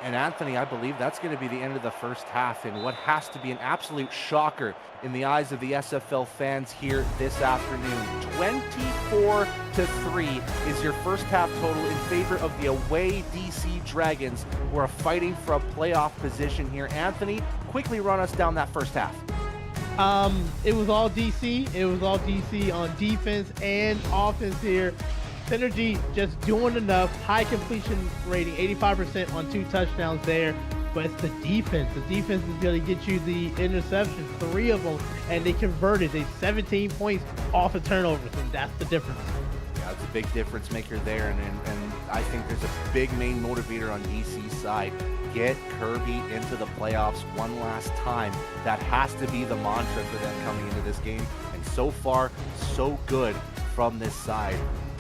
And Anthony, I believe that's going to be the end of the first half in what has to be an absolute shocker in the eyes of the SFL fans here this afternoon. 24-3 is your first half total in favor of the away DC Dragons, who are fighting for a playoff position here. Anthony, quickly run us down that first half. It was all DC. It was all DC on defense and offense here. Synergy just doing enough. High completion rating, 85% on 2 touchdowns there. But it's the defense. The defense is going to get you the interceptions, 3 of them, and they converted. They 17 points off of turnovers, and that's the difference. Yeah, it's a big difference maker there, and I think there's a big main motivator on DC's side. Get Kirby into the playoffs one last time. That has to be the mantra for them coming into this game, and so far, so good from this side.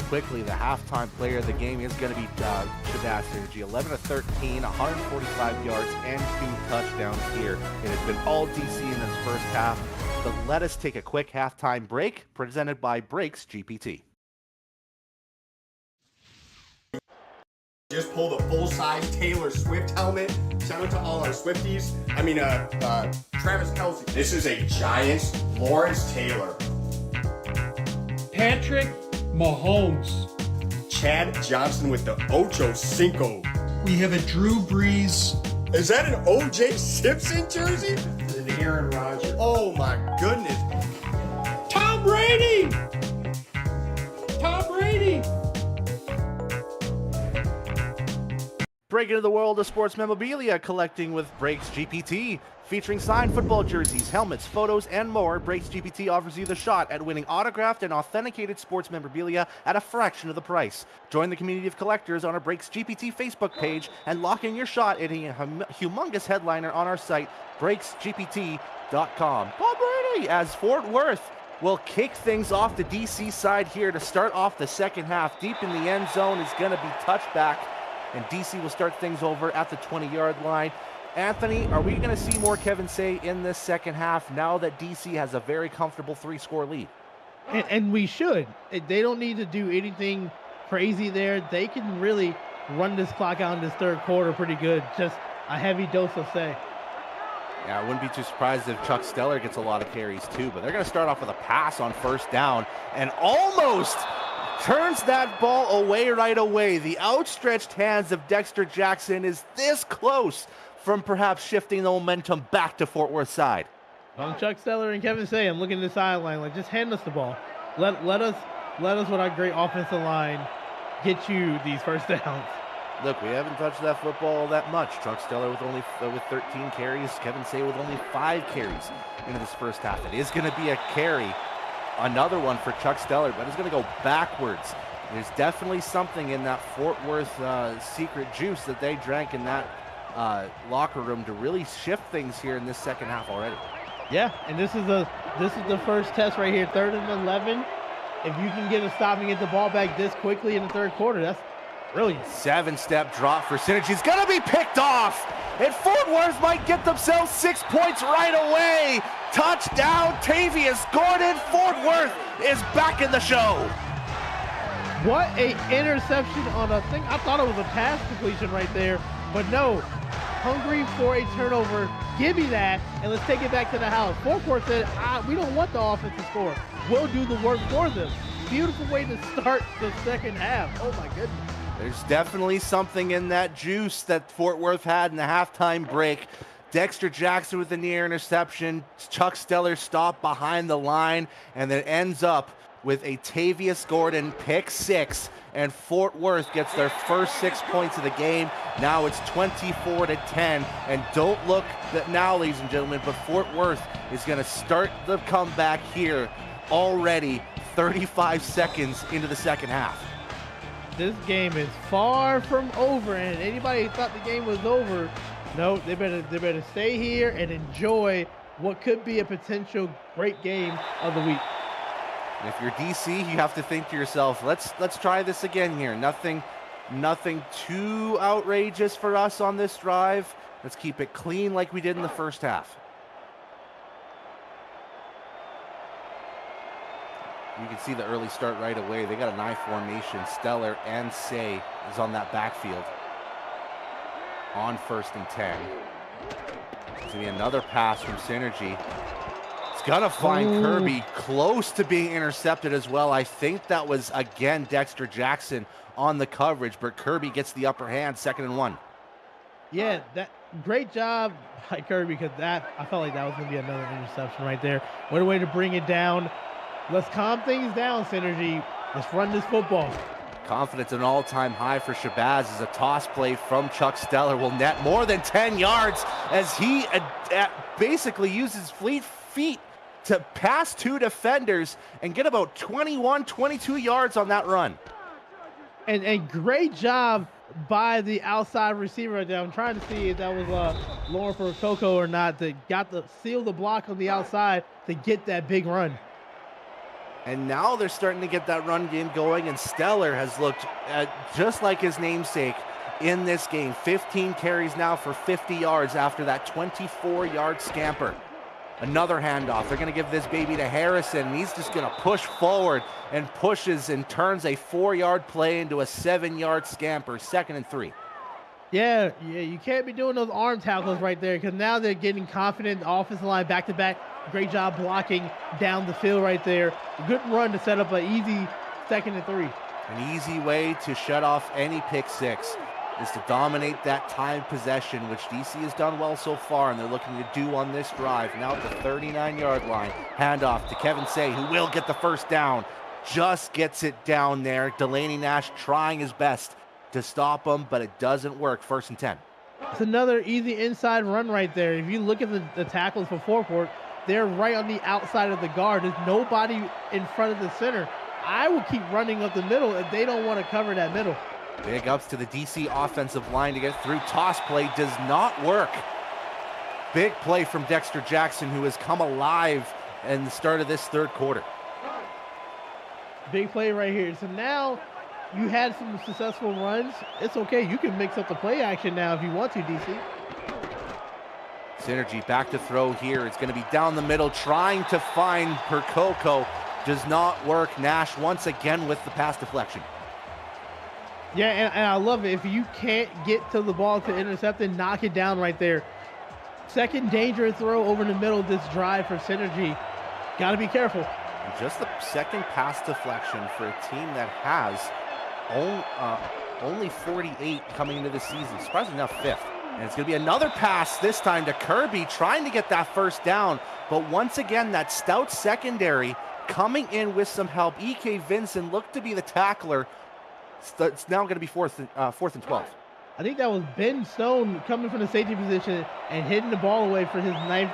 Quickly, the halftime player of the game is going to be Shadas Synergy. 11 of 13, 145 yards, and 2 touchdowns here. It has been all DC in this first half. But let us take a quick halftime break, presented by Brakes GPT. Just pulled a full-size Taylor Swift helmet. Shout out to all our Swifties. Travis Kelce. This is a Giants Lawrence Taylor. Patrick Mahomes. Chad Johnson with the Ocho Cinco. We have a Drew Brees. Is that an OJ Simpson jersey? And Aaron Rodgers. Oh my goodness. Tom Brady! Tom Brady! Break into the world of sports memorabilia, collecting with Brakes GPT. Featuring signed football jerseys, helmets, photos, and more, Brakes GPT offers you the shot at winning autographed and authenticated sports memorabilia at a fraction of the price. Join the community of collectors on our Brakes GPT Facebook page and lock in your shot at a humongous headliner on our site, brakesgpt.com. Bob Brady, as Fort Worth will kick things off the DC side here to start off the second half. Deep in the end zone is going to be touchback, and DC will start things over at the 20-yard line. Anthony, are we going to see more Kevin Say in this second half now that DC has a very comfortable 3-score lead? And we should. They don't need to do anything crazy there. They can really run this clock out in this third quarter pretty good. Just a heavy dose of Say. Yeah, I wouldn't be too surprised if Chuck Steller gets a lot of carries too, but they're going to start off with a pass on first down and almost turns that ball away right away. The outstretched hands of Dexter Jackson is this close from perhaps shifting the momentum back to Fort Worth side. I'm Chuck Steller and Kevin Say. I'm looking at the sideline like, just hand us the ball. Let us with our great offensive line get you these first downs. Look, we haven't touched that football that much. Chuck Steller with 13 carries, Kevin Say with only 5 carries into this first half. It is going to be a carry, another one for Chuck Steller, but it's going to go backwards. There's definitely something in that Fort Worth secret juice that they drank in that locker room to really shift things here in this second half already. Yeah, and this is the first test right here, 3rd and 11. If you can get a stop and get the ball back this quickly in the third quarter, that's brilliant. 7-step drop for Synergy. It's going to be picked off, and Fort Worth might get themselves 6 points right away. Touchdown, Tavius Gordon. Fort Worth is back in the show. What a interception on a thing. I thought it was a pass completion right there, but no. Hungry for a turnover. Give me that, and let's take it back to the house. Fort Worth said, we don't want the offense to score. We'll do the work for them. Beautiful way to start the second half. Oh, my goodness. There's definitely something in that juice that Fort Worth had in the halftime break. Dexter Jackson with the near interception. Chuck Steller stopped behind the line, and then ends up with a Tavius Gordon pick 6, and Fort Worth gets their first 6 points of the game. Now it's 24-10, and don't look now, ladies and gentlemen, but Fort Worth is going to start the comeback here already 35 seconds into the second half. This game is far from over, and anybody who thought the game was over, no, they better stay here and enjoy what could be a potential great game of the week. If you're DC, you have to think to yourself, let's try this again here. Nothing too outrageous for us on this drive. Let's keep it clean like we did in the first half. You can see the early start right away. They got an I formation. Steller and Say is on that backfield. on 1st and 10. It's going to be another pass from Synergy. It's going to find Kirby close to being intercepted as well. I think that was, again, Dexter Jackson on the coverage, but Kirby gets the upper hand, 2nd and 1. Yeah, that great job by Kirby, because that, I felt like that was going to be another interception right there. What a way to bring it down. Let's calm things down, Synergy. Let's run this football. Confidence at an all-time high for Shabazz as a toss play from Chuck Stellar will net more than 10 yards as he basically uses fleet feet to pass 2 defenders and get about 21, 22 yards on that run. And great job by the outside receiver right there. I'm trying to see if that was Lauren for Coco or not, that got the seal the block on the outside to get that big run. And now they're starting to get that run game going, and Stellar has looked just like his namesake in this game. 15 carries now for 50 yards after that 24-yard scamper. Another handoff. They're going to give this baby to Harrison, and he's just going to push forward and pushes and turns a 4-yard play into a 7-yard scamper. 2nd and 3. Yeah, you can't be doing those arm tackles right there, because now they're getting confident. The offensive line back-to-back. Great job blocking down the field right there. Good run to set up an easy 2nd and 3. An easy way to shut off any pick six is to dominate that time possession, which DC has done well so far, and they're looking to do on this drive. Now at the 39-yard line, handoff to Kevin Say, who will get the first down. Just gets it down there. Delaney Nash trying his best to stop him, but it doesn't work. 1st and 10. It's another easy inside run right there. If you look at the tackles for Fort Worth, they're right on the outside of the guard. There's nobody in front of the center. I will keep running up the middle if they don't want to cover that middle. Big ups to the DC offensive line to get through. Toss play does not work. Big play from Dexter Jackson, who has come alive in the start of this 3rd quarter. Big play right here. So now you had some successful runs. It's okay. You can mix up the play action now if you want to, DC. Synergy back to throw here. It's going to be down the middle, trying to find Percoco. Does not work. Nash once again with the pass deflection. Yeah, and I love it. If you can't get to the ball to intercept it, knock it down right there. 2nd dangerous throw over the middle of this drive for Synergy. Got to be careful. And just the 2nd pass deflection for a team that has only 48 coming into the season. Surprisingly enough, 5th. And it's going to be another pass, this time to Kirby, trying to get that first down. But once again, that stout secondary coming in with some help. E.K. Vincent looked to be the tackler. It's now going to be 4th and 12. I think that was Ben Stone coming from the safety position and hitting the ball away for his 9th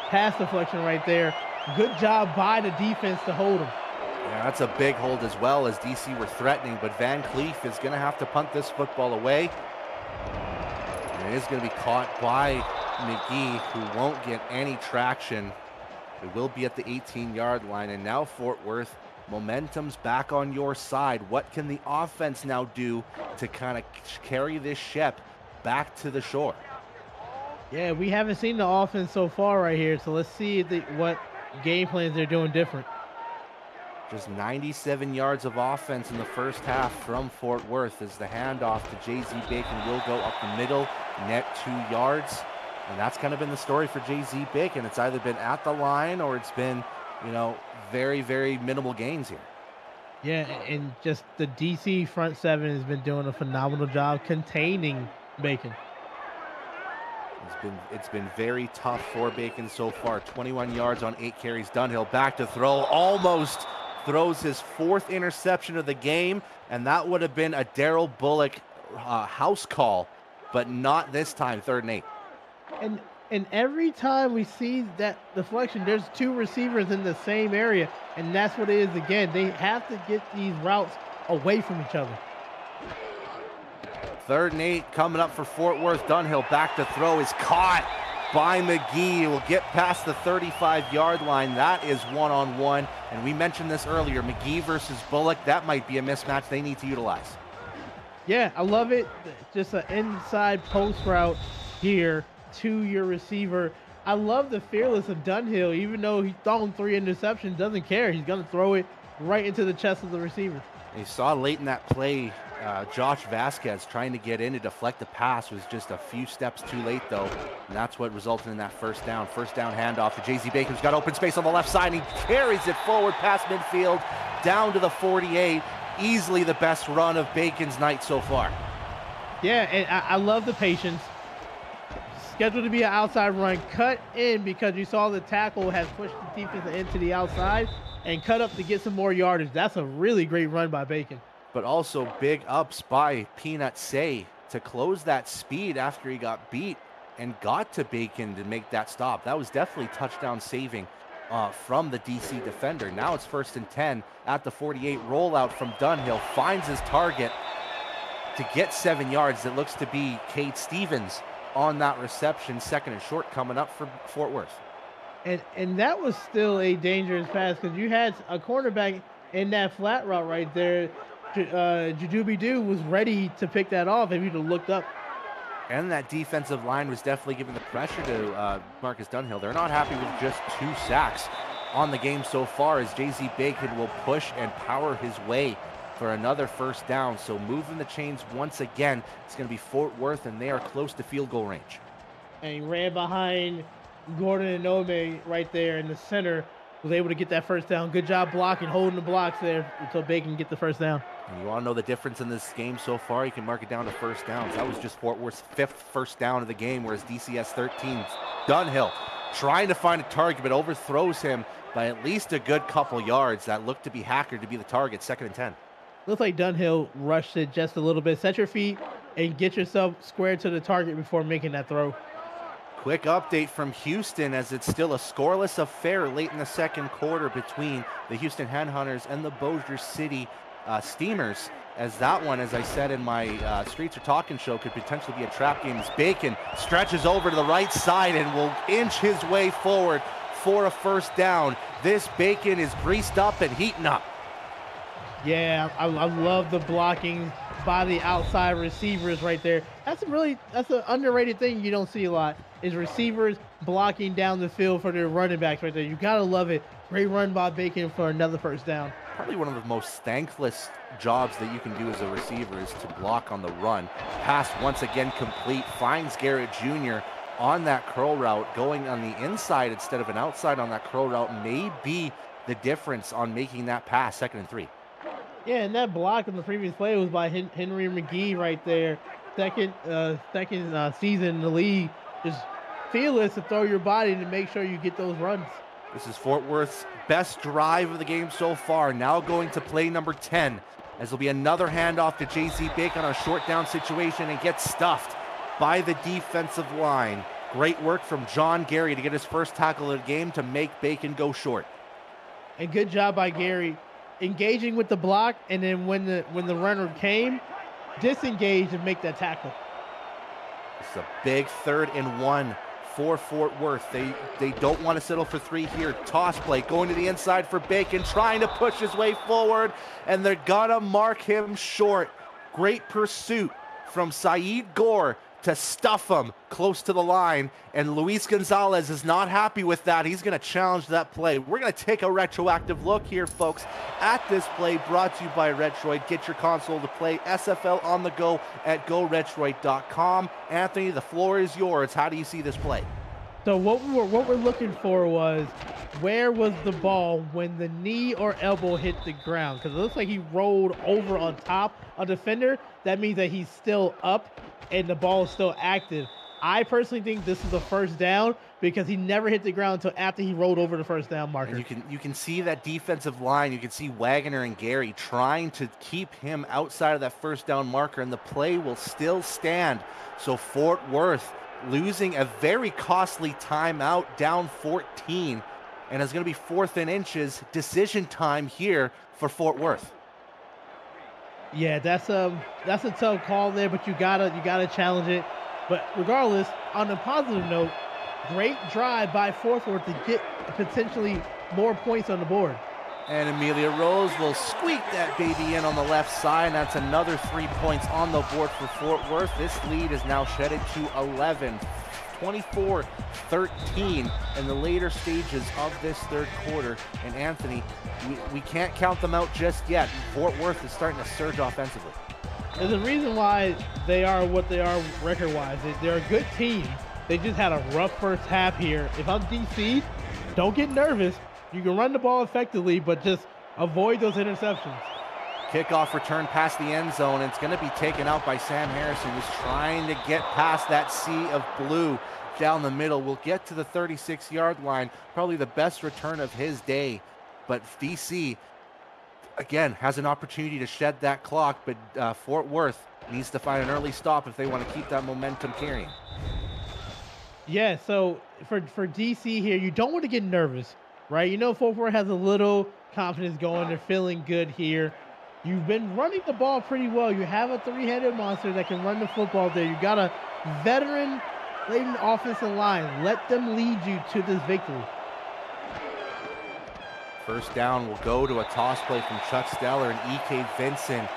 pass deflection right there. Good job by the defense to hold him. Yeah, that's a big hold as well, as DC were threatening, but Van Cleef is going to have to punt this football away. And it is going to be caught by McGee, who won't get any traction. It will be at the 18-yard line, and now Fort Worth, momentum's back on your side. What can the offense now do to kind of carry this ship back to the shore? Yeah, we haven't seen the offense so far right here, so let's see what game plans they're doing different. Just 97 yards of offense in the first half from Fort Worth as the handoff to Jay-Z Bacon will go up the middle, net 2 yards. And that's kind of been the story for Jay-Z Bacon. It's either been at the line or it's been, very, very minimal gains here. Yeah, and just the DC front 7 has been doing a phenomenal job containing Bacon. It's been very tough for Bacon so far. 21 yards on 8 carries. Dunhill back to throw, almost throws his 4th interception of the game, and that would have been a Daryl Bullock house call, but not this time. 3rd and 8. And every time we see that deflection, there's 2 receivers in the same area, and that's what it is again. They have to get these routes away from each other. 3rd and 8 coming up for Fort Worth. Dunhill back to throw is caught by McGee. He will get past the 35-yard line. That is one-on-one, and we mentioned this earlier. McGee versus Bullock, that might be a mismatch they need to utilize. Yeah, I love it. Just an inside post route here to your receiver. I love the fearless of Dunhill. Even though he's thrown 3 interceptions, doesn't care. He's going to throw it right into the chest of the receiver. You saw late in that play Josh Vasquez trying to get in to deflect the pass was just a few steps too late, though, and that's what resulted in that first down. First down handoff to JZ Bacon, who's got open space on the left side, and he carries it forward past midfield down to the 48. Easily the best run of Bacon's night so far. Yeah, and I love the patience. Scheduled to be an outside run, cut in because you saw the tackle has pushed the defense into the outside and cut up to get some more yardage. That's a really great run by Bacon. But also big ups by Peanut Say to close that speed after he got beat and got to Bacon to make that stop. That was definitely touchdown saving from the DC defender. Now it's 1st and 10 at the 48. Rollout from Dunhill, finds his target to get 7 yards. It looks to be Cade Stevens on that reception. 2nd and short coming up for Fort Worth. And that was still a dangerous pass because you had a cornerback in that flat route right there. Jujubi was ready to pick that off if you'd have looked up. And that defensive line was definitely giving the pressure to Marcus Dunhill. They're not happy with just 2 sacks on the game so far, as JZ Bacon will push and power his way for another first down. So moving the chains once again. It's going to be Fort Worth, and they are close to field goal range. And he ran behind Gordon and Nome right there in the center. Was able to get that first down. Good job blocking, holding the blocks there until Bacon get the first down. And you want to know the difference in this game so far? You can mark it down to first downs. That was just Fort Worth's 5th first down of the game, whereas DCS 13. Dunhill trying to find a target, but overthrows him by at least a good couple yards. That looked to be Hacker to be the target. 2nd and 10. Looks like Dunhill rushed it just a little bit. Set your feet and get yourself square to the target before making that throw. Quick update from Houston, as it's still a scoreless affair late in the 2nd quarter between the Houston Headhunters and the Bossier City Steamers, as that one, as I said in my Streets Are Talking show, could potentially be a trap game, as Bacon stretches over to the right side and will inch his way forward for a first down. This Bacon is greased up and heating up. Yeah, I love the blocking by the outside receivers right there. That's an underrated thing you don't see a lot, is receivers blocking down the field for their running backs right there. You gotta love it. Great run by Bacon for another first down. Probably one of the most thankless jobs that you can do as a receiver is to block on the run. Pass once again complete, finds Garrett Jr. on that curl route, going on the inside instead of an outside on that curl route may be the difference on making that pass. 2nd and 3. Yeah, and that block in the previous play was by Henry McGee right there. Second season in the league. Just fearless to throw your body to make sure you get those runs. This is Fort Worth's best drive of the game so far. Now going to play number 10, as there'll be another handoff to JZ Bacon on a short down situation and gets stuffed by the defensive line. Great work from John Gary to get his first tackle of the game to make Bacon go short. And good job by Gary, engaging with the block, and then when the runner came, disengage and make that tackle. It's a big 3rd and 1 for Fort Worth. They don't want to settle for 3 here. Toss play going to the inside for Bacon, trying to push his way forward, and they're gonna mark him short. Great pursuit from Saeed Gore to stuff him close to the line, and Luis Gonzalez is not happy with that. He's going to challenge that play. We're going to take a retroactive look here, folks, at this play brought to you by Retroid. Get your console to play SFL on the go at GoRetroid.com. Anthony, the floor is yours. How do you see this play? So what we're looking for was, where was the ball when the knee or elbow hit the ground? Because it looks like he rolled over on top of the defender. That means that he's still up and the ball is still active. I personally think this is a first down because he never hit the ground until after he rolled over the first down marker. And you can see that defensive line. You can see Wagner and Gary trying to keep him outside of that first down marker, and the play will still stand. So Fort Worth losing a very costly timeout, down 14, and it's going to be 4th and inches. Decision time here for Fort Worth. Yeah, that's a tough call there, but you gotta challenge it. But regardless, on a positive note, great drive by Fort Worth to get potentially more points on the board. And Amelia Rose will squeak that baby in on the left side, and that's another 3 points on the board for Fort Worth. This lead is now shedded to 11, 24-13 in the later stages of this 3rd quarter. And Anthony, we can't count them out just yet. Fort Worth is starting to surge offensively. There's a reason why they are what they are record-wise. They're a good team. They just had a rough first half here. If I'm DC, don't get nervous. You can run the ball effectively, but just avoid those interceptions. Kickoff return past the end zone, and it's going to be taken out by Sam Harrison, who's trying to get past that sea of blue down the middle. We'll get to the 36-yard line, probably the best return of his day. But DC, again, has an opportunity to shed that clock, but Fort Worth needs to find an early stop if they want to keep that momentum carrying. Yeah, so for DC here, you don't want to get nervous, right? You know, Fort Worth has a little confidence going. They're feeling good here. You've been running the ball pretty well. You have a three-headed monster that can run the football there. You got a veteran-laden offensive line. Let them lead you to this victory. First down will go to a toss play from Chuck Steller, and E.K. Vincent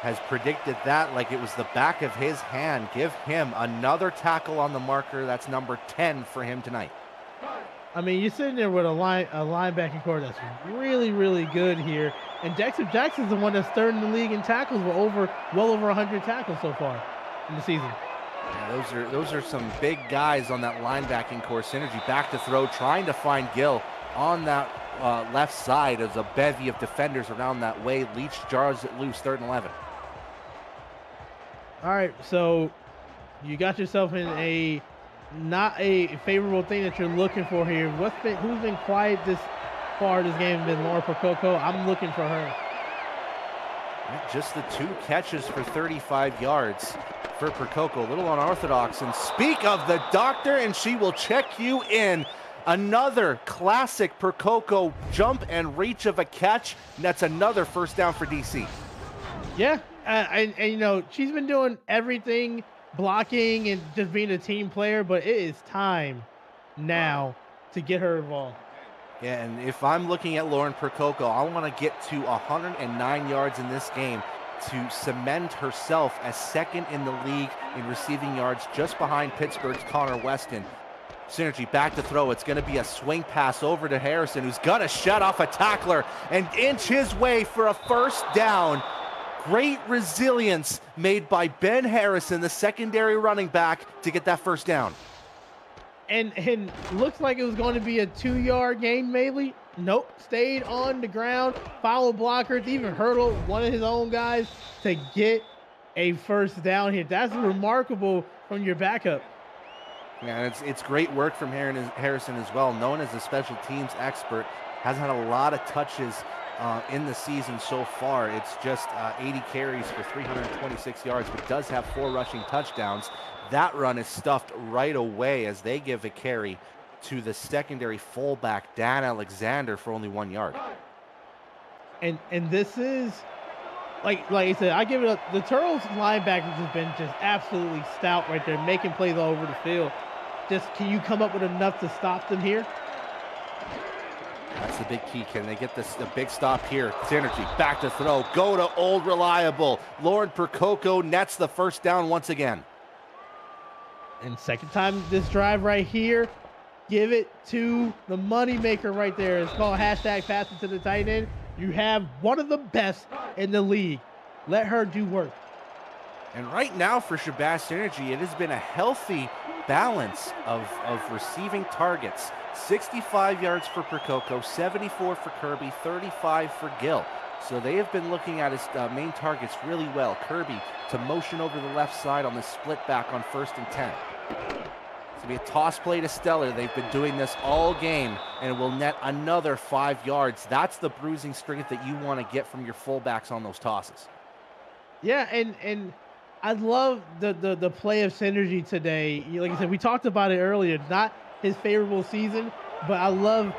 has predicted that like it was the back of his hand. Give him another tackle on the marker. That's number 10 for him tonight. I mean, you're sitting there with a linebacking core that's really, really good here. And Jackson's the one that's third in the league in tackles with well over 100 tackles so far in the season. Yeah, those are some big guys on that linebacking core. Synergy back to throw, trying to find Gill on that left side as a bevy of defenders around that way. Leach jars it loose, 3rd and 11. All right, so you got yourself in not a favorable thing that you're looking for here. Who's been quiet this far this game? Been Lauren Percoco. I'm looking for her. Just the 2 catches for 35 yards for Percoco. A little unorthodox. And speak of the doctor, and she will check you in. Another classic Percoco jump and reach of a catch. And that's another first down for DC. Yeah, and you know, she's been doing everything, blocking and just being a team player, but it is time now to get her involved. Yeah, and if I'm looking at Lauren Percoco, I want to get to 109 yards in this game to cement herself as 2nd in the league in receiving yards, just behind Pittsburgh's Connor Weston. Synergy back to throw. It's going to be a swing pass over to Harrison, who's going to shut off a tackler and inch his way for a first down. Great resilience made by Ben Harrison, the secondary running back, to get that first down. And looks like it was going to be a 2-yard gain, maybe. Nope, stayed on the ground, followed blockers, even hurdled one of his own guys to get a first down here. That's remarkable from your backup. Yeah, it's great work from Harrison as well. Known as a special teams expert, hasn't had a lot of touches in the season so far. It's just 80 carries for 326 yards, but does have 4 rushing touchdowns. That run is stuffed right away as they give a carry to the secondary fullback, Dan Alexander, for only 1 yard. And this is, like I said, I give it up. The Turtles linebackers has been just absolutely stout right there, making plays all over the field. Just, can you come up with enough to stop them here? That's the big key. Can they get the big stop here? Synergy back to throw. Go to old reliable. Lauren Percoco nets the first down once again. And second time this drive right here, give it to the moneymaker right there. It's called hashtag pass it to the tight end. You have one of the best in the league. Let her do work. And right now for Shabazz Synergy, it has been a healthy balance of receiving targets. 65 yards for Percoco, 74 for Kirby, 35 for Gill. So they have been looking at his main targets really well. Kirby to motion over the left side on the split back on 1st and 10. It's going to be a toss play to Stellar. They've been doing this all game, and it will net another 5 yards. That's the bruising strength that you want to get from your fullbacks on those tosses. Yeah, and I love the play of Synergy today. Like I said, we talked about it earlier. Not his favorable season, but I love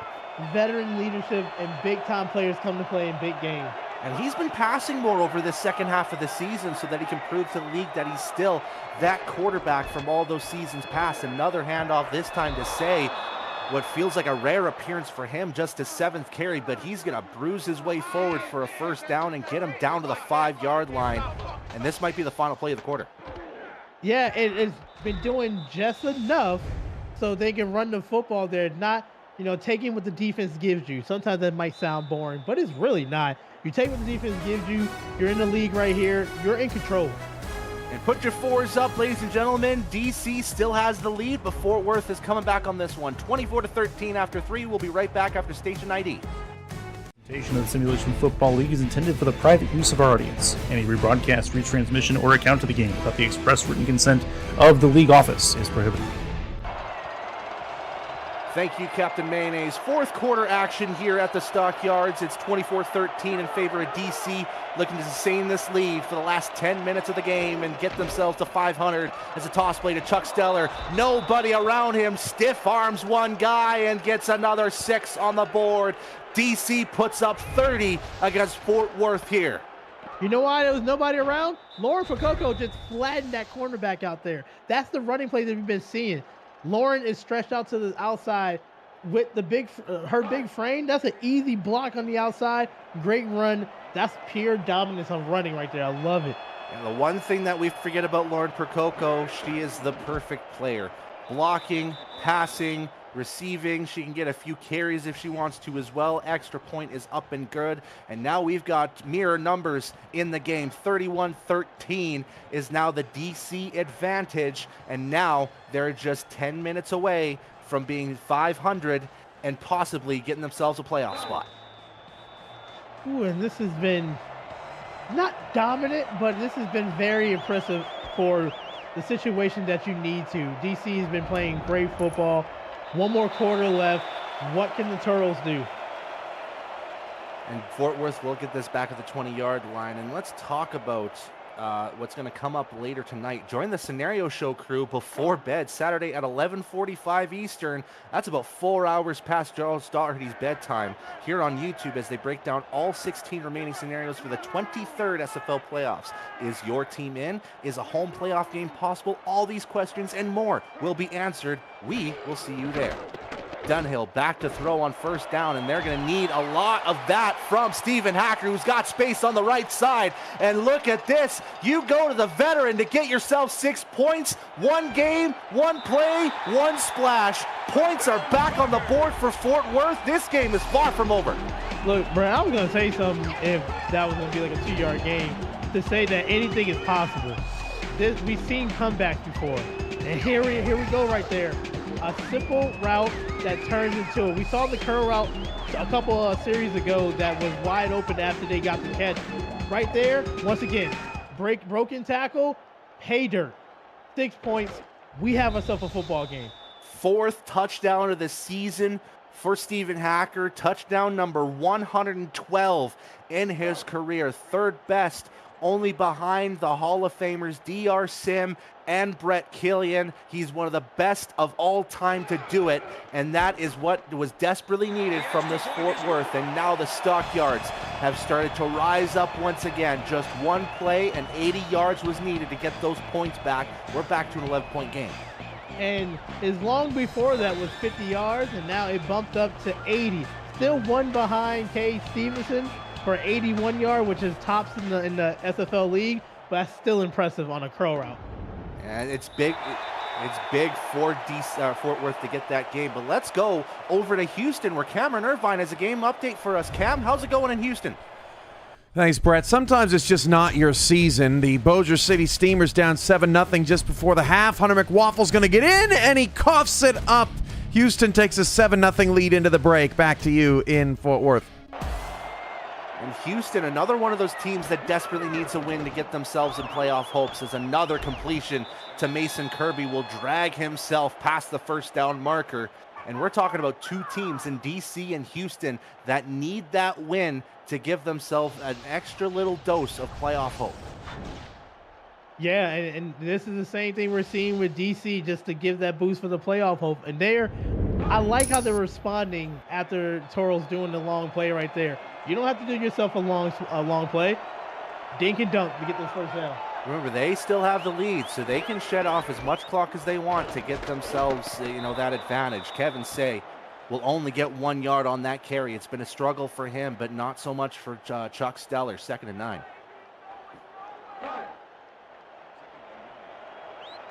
veteran leadership and big-time players come to play in big games. And he's been passing more over the second half of the season so that he can prove to the league that he's still that quarterback from all those seasons past. Another handoff this time to Say, what feels like a rare appearance for him, just his 7th carry, but he's going to bruise his way forward for a first down and get him down to the 5-yard line. And this might be the final play of the quarter. Yeah, it's been doing just enough so they can run the football there, not, taking what the defense gives you. Sometimes that might sound boring, but it's really not. You take what the defense gives you. You're in the league right here. You're in control. And put your fours up, ladies and gentlemen. DC still has the lead, but Fort Worth is coming back on this one. 24-13 after 3. We'll be right back after station ID. Presentation of the Simulation Football League is intended for the private use of our audience. Any rebroadcast, retransmission, or account of the game without the express written consent of the league office is prohibited. Thank you, Captain Mayonnaise. Fourth quarter action here at the Stockyards. It's 24-13 in favor of DC, looking to sustain this lead for the last 10 minutes of the game and get themselves to 500 as a toss play to Chuck Steller. Nobody around him. Stiff arms one guy and gets another 6 on the board. DC puts up 30 against Fort Worth here. You know why there was nobody around? Lauren Fakoko just flattened that cornerback out there. That's the running play that we've been seeing. Lauren is stretched out to the outside with the her big frame. That's an easy block on the outside. Great run. That's pure dominance on running right there. I love it. And the one thing that we forget about Lauren Percoco, she is the perfect player. Blocking, passing, receiving. She can get a few carries if she wants to as well. Extra point is up and good. And now we've got mirror numbers in the game. 31-13 is now the DC advantage. And now they're just 10 minutes away from being 500 and possibly getting themselves a playoff spot. Ooh, and this has been not dominant, but this has been very impressive for the situation that you need to. DC has been playing great football. One more quarter left. What can the Turtles do? And Fort Worth will get this back at the 20-yard line. And let's talk about what's going to come up later tonight. Join the Scenario Show crew before bed Saturday at 11:45 Eastern. That's about 4 hours past Charles Doherty's bedtime here on YouTube as they break down all 16 remaining scenarios for the 23rd SFL playoffs. Is your team in? Is a home playoff game possible? All these questions and more will be answered. We will see you there. Dunhill back to throw on first down, and they're going to need a lot of that from Stephen Hacker, who's got space on the right side. And look at this. You go to the veteran to get yourself 6 points. One game, one play, one splash. Points are back on the board for Fort Worth. This game is far from over. Look, Brian, I was going to say something if that was going to be like a 2-yard game, to say that anything is possible. We've seen comebacks before. And here we go right there. A simple route that turns into it. We saw the curl route a couple of series ago that was wide open after they got the catch. Right there, once again, broken tackle, pay dirt. 6 points. We have ourselves a football game. 4th touchdown of the season for Stephen Hacker. Touchdown number 112 in his career. 3rd best, only behind the Hall of Famers DR Sim and Brett Killian. He's one of the best of all time to do it, and that is what was desperately needed from this Fort Worth. And now the Stockyards have started to rise up once again. Just one play and 80 yards was needed to get those points back. We're back to an 11-point game. And as long before that was 50 yards, and now it bumped up to 80. Still one behind Kay Stevenson for 81 yard, which is tops in the SFL league, but that's still impressive on a curl route. And it's big. It's big for Fort Worth to get that game. But let's go over to Houston, where Cameron Irvine has a game update for us. Cam, how's it going in Houston? Thanks, Brett. Sometimes it's just not your season. The Bossier City Steamers down 7-0 just before the half. Hunter McWaffle's going to get in, and he coughs it up. Houston takes a 7-0 lead into the break. Back to you in Fort Worth. And Houston, another one of those teams that desperately needs a win to get themselves in playoff hopes, as another completion to Mason Kirby will drag himself past the first down marker. And we're talking about two teams in DC and Houston that need that win to give themselves an extra little dose of playoff hope. Yeah, and this is the same thing we're seeing with DC, just to give that boost for the playoff hope. And I like how they're responding after Toro's doing the long play right there. You don't have to do yourself a long play. Dink and dunk to get this first down. Remember, they still have the lead, so they can shed off as much clock as they want to get themselves, that advantage. Kevin Say will only get 1 yard on that carry. It's been a struggle for him, but not so much for Chuck Steller. 2nd and 9.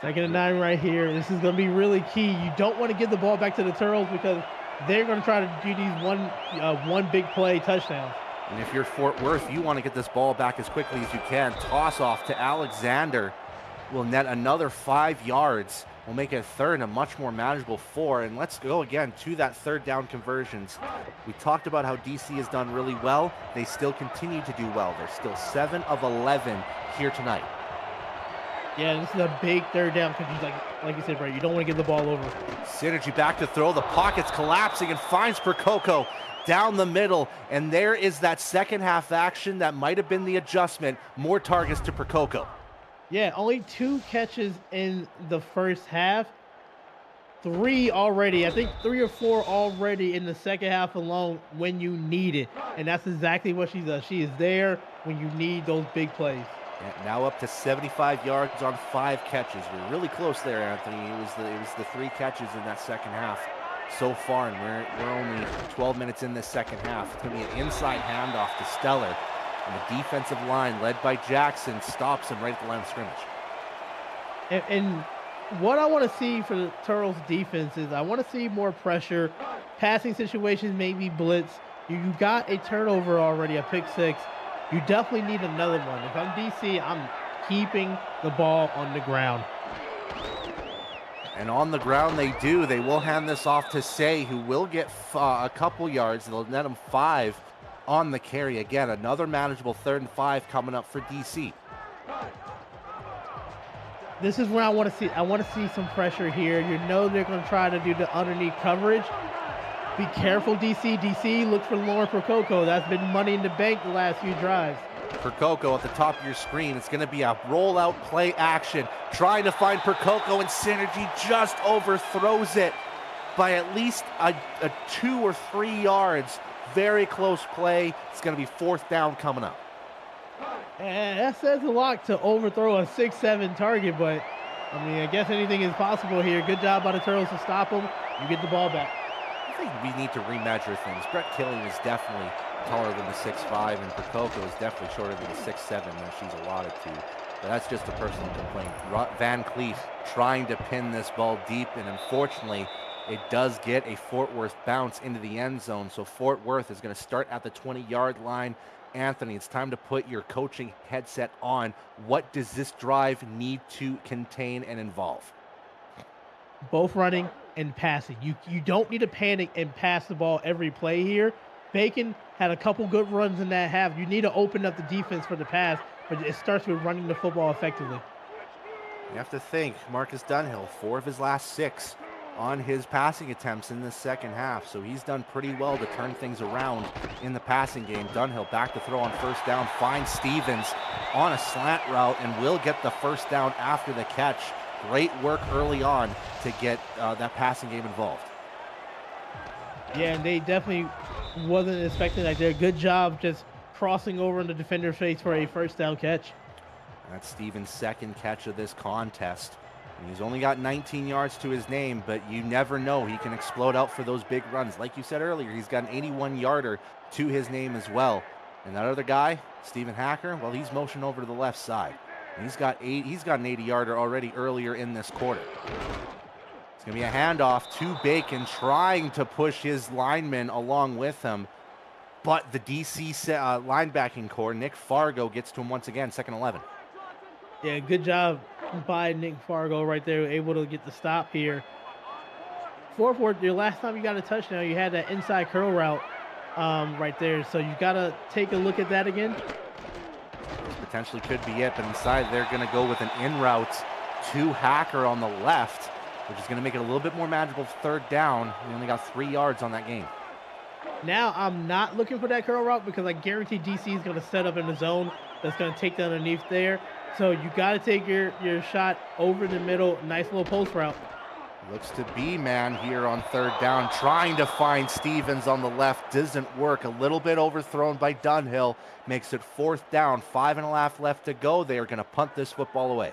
2nd and 9 right here. This is going to be really key. You don't want to give the ball back to the Turtles because they're going to try to do these one big play touchdowns. And if you're Fort Worth, you want to get this ball back as quickly as you can. Toss off to Alexander will net another 5 yards. We'll make it a third and a much more manageable 4. And let's go again to that third down conversions. We talked about how DC has done really well. They still continue to do well. They're still 7 of 11 here tonight. Yeah, this is a big third down because like you said, Brett, you don't want to give the ball over. Synergy back to throw. The pocket's collapsing and finds Percoco down the middle. And there is that second half action that might have been the adjustment. More targets to Percoco. Yeah, only 2 catches in the first half. 3 already. I think 3 or 4 already in the second half alone when you need it. And that's exactly what she does. She is there when you need those big plays. Yeah, now up to 75 yards on 5 catches. We're really close there, Anthony. It was the 3 catches in that second half so far, and we're only 12 minutes in this second half. It's going to be an inside handoff to Stellar. And the defensive line, led by Jackson, stops him right at the line of scrimmage. And what I want to see for the Turtles defense is I want to see more pressure, passing situations, maybe blitz. You got a turnover already, a pick 6. You definitely need another one. If I'm DC, I'm keeping the ball on the ground. And on the ground they do. They will hand this off to Say, who will get a couple yards. They'll net him 5 on the carry. Again, another manageable 3rd and 5 coming up for DC. This is where I want to see. I want to see some pressure here. You know they're going to try to do the underneath coverage. Be careful, DC. DC, look for Lauren Percoco. That's been money in the bank the last few drives. Percoco at the top of your screen. It's going to be a rollout play action. Trying to find Percoco, and Synergy just overthrows it by at least a 2 or 3 yards. Very close play. It's going to be 4th down coming up. And that says a lot to overthrow a 6-7 target, but I mean, I guess anything is possible here. Good job by the Turtles to stop them. You get the ball back. I think we need to remeasure things. Brett Killing is definitely taller than the 6'5", and Percoco is definitely shorter than the 6'7" that she's allotted to. But that's just a personal complaint. Van Cleef trying to pin this ball deep, and unfortunately, it does get a Fort Worth bounce into the end zone. So Fort Worth is going to start at the 20-yard line. Anthony, it's time to put your coaching headset on. What does this drive need to contain and involve? Both running and passing. You don't need to panic and pass the ball every play here. Bacon had a couple good runs in that half. You need to open up the defense for the pass, but it starts with running the football effectively. You have to think, Marcus Dunhill, 4 of his last 6 on his passing attempts in the second half. So he's done pretty well to turn things around in the passing game. Dunhill back to throw on 1st down, finds Stevens on a slant route and will get the 1st down after the catch. Great work early on to get that passing game involved. Yeah, and they definitely wasn't expecting that there. Good job just crossing over in the defender's face for a 1st down catch. That's Stevens' 2nd catch of this contest. And he's only got 19 yards to his name, but you never know. He can explode out for those big runs. Like you said earlier, he's got an 81-yarder to his name as well. And that other guy, Stephen Hacker, well, he's motioned over to the left side. And he's got an 80-yarder already earlier in this quarter. It's going to be a handoff to Bacon, trying to push his lineman along with him. But the DC linebacking core, Nick Fargo, gets to him once again, 2nd and 11. Yeah, good job by Nick Fargo right there, able to get the stop here. Fort Worth, your last time you got a touchdown, you had that inside curl route right there. So you got to take a look at that again. Potentially could be it, but inside they're going to go with an in route to Hacker on the left, which is going to make it a little bit more manageable 3rd down. We only got 3 yards on that game. Now I'm not looking for that curl route because I guarantee DC is going to set up in the zone that's going to take that underneath there. So you got to take your shot over the middle, nice little post route. Looks to be man here on 3rd down, trying to find Stevens on the left. Doesn't work. A little bit overthrown by Dunhill. Makes it 4th down. 5.5 left to go. They are going to punt this football away.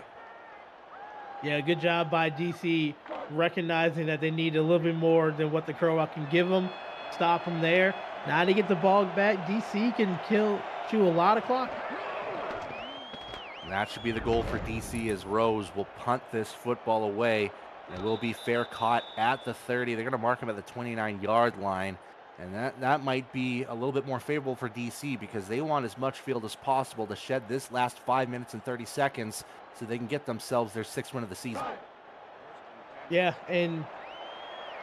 Yeah, good job by DC recognizing that they need a little bit more than what the curl route can give them. Stop them there. Now to get the ball back, DC can chew a lot of clock. And that should be the goal for DC, as Rose will punt this football away. And it will be fair caught at the 30. They're going to mark him at the 29-yard line. And that might be a little bit more favorable for DC because they want as much field as possible to shed this last 5 minutes and 30 seconds so they can get themselves their 6th win of the season. Yeah, and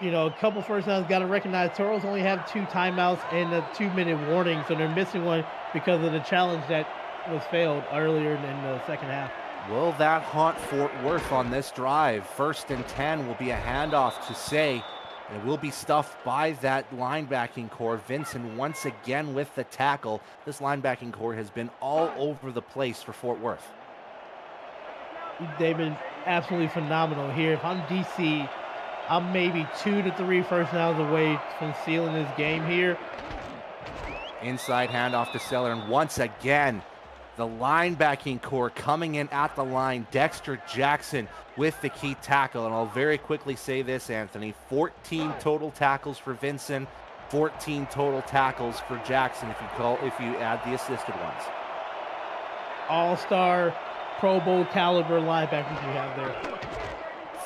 a couple first downs. Got to recognize Toros only have 2 timeouts and a 2-minute warning, so they're missing one because of the challenge that was failed earlier in the second half. Will that haunt Fort Worth on this drive? 1st and 10 will be a handoff to Say, and it will be stuffed by that linebacking core. Vincent once again with the tackle. This linebacking core has been all over the place for Fort Worth. They've been absolutely phenomenal here. If I'm DC, I'm maybe 2 to 3 first downs away from sealing this game here. Inside handoff to Seller, and once again, the linebacking core coming in at the line. Dexter Jackson with the key tackle. And I'll very quickly say this, Anthony. 14 total tackles for Vincent, 14 total tackles for Jackson if you add the assisted ones. All-star, Pro Bowl caliber linebackers you have there.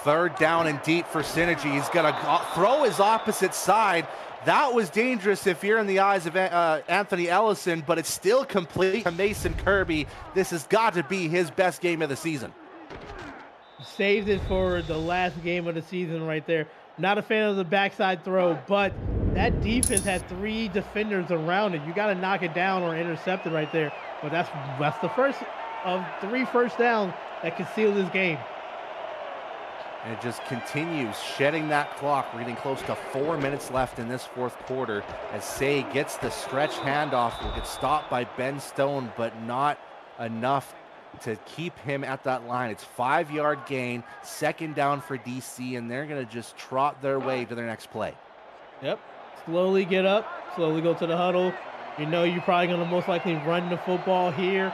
3rd down and deep for Synergy. He's going to throw his opposite side. That was dangerous if you're in the eyes of Anthony Ellison, but it's still complete to Mason Kirby. This has got to be his best game of the season. Saved it for the last game of the season right there. Not a fan of the backside throw, but that defense had 3 defenders around it. You got to knock it down or intercept it right there. But that's the first of 3 first downs that could seal this game. And it just continues shedding that clock. We're getting close to 4 minutes left in this 4th quarter as Say gets the stretch handoff. Will get stopped by Ben Stone, but not enough to keep him at that line. It's 5-yard gain, 2nd down for DC, and they're going to just trot their way to their next play. Yep. Slowly get up, slowly go to the huddle. You're probably going to most likely run the football here.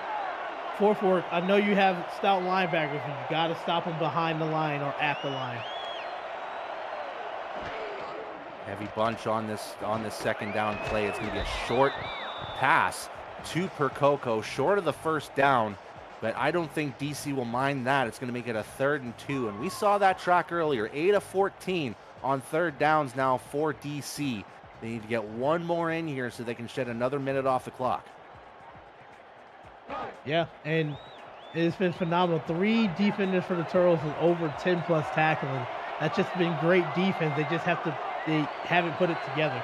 Fort Worth, I know you have stout linebackers, but you got to stop them behind the line or at the line. Heavy bunch on this 2nd down play. It's going to be a short pass to Percoco, short of the 1st down, but I don't think DC will mind that. It's going to make it a 3rd and 2, and we saw that track earlier. 8 of 14 on 3rd downs now for DC. They need to get one more in here so they can shed another minute off the clock. Yeah, and it's been phenomenal. 3 defenders for the Turtles with over 10+ tackling. That's just been great defense. They haven't put it together.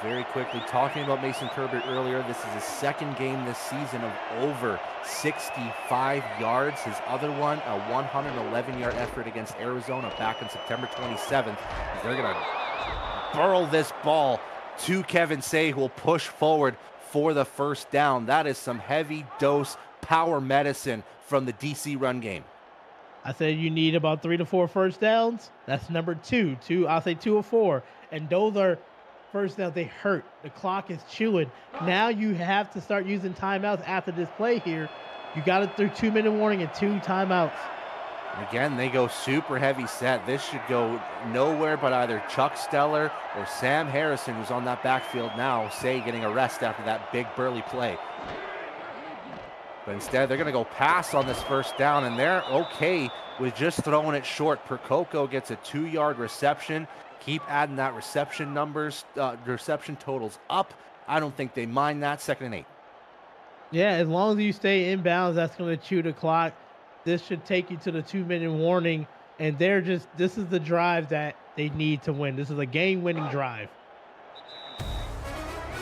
Very quickly, talking about Mason Kirby earlier, this is his 2nd game this season of over 65 yards. His other one, a 111-yard effort against Arizona back on September 27th. They're going to burrow this ball to Kevin Say, who will push forward for the 1st down. That is some heavy dose power medicine from the DC run game. I said you need about 3 to 4 first downs. That's number 2. I'll say 2 or 4. And those are first downs. They hurt. The clock is chewing. Now you have to start using timeouts after this play here. You got it through 2-minute warning and 2 timeouts. Again, they go super heavy set. This should go nowhere but either Chuck Steller or Sam Harrison, who's on that backfield now, Say getting a rest after that big burly play. But instead, they're going to go pass on this 1st down, and they're okay with just throwing it short. Percoco gets a 2-yard reception. Keep adding that reception totals up. I don't think they mind that. 2nd and 8. Yeah, as long as you stay inbounds, that's going to chew the clock. This should take you to the 2-minute warning, and this is the drive that they need to win. This is a game-winning drive.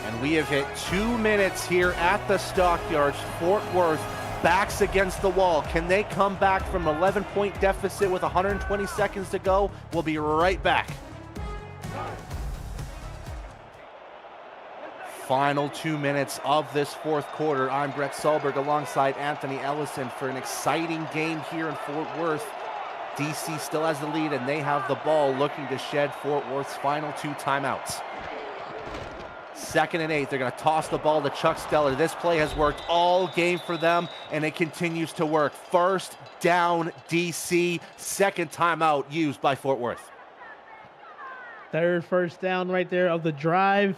And we have hit 2 minutes here at the Stockyards. Fort Worth backs against the wall. Can they come back from an 11-point deficit with 120 seconds to go? We'll be right back. Final 2 minutes of this 4th quarter. I'm Brett Solberg alongside Anthony Ellison for an exciting game here in Fort Worth. DC still has the lead, and they have the ball, looking to shed Fort Worth's final 2 timeouts. 2nd and 8. They're going to toss the ball to Chuck Steller. This play has worked all game for them, and it continues to work. 1st down, DC. 2nd timeout used by Fort Worth. 3rd first down right there of the drive.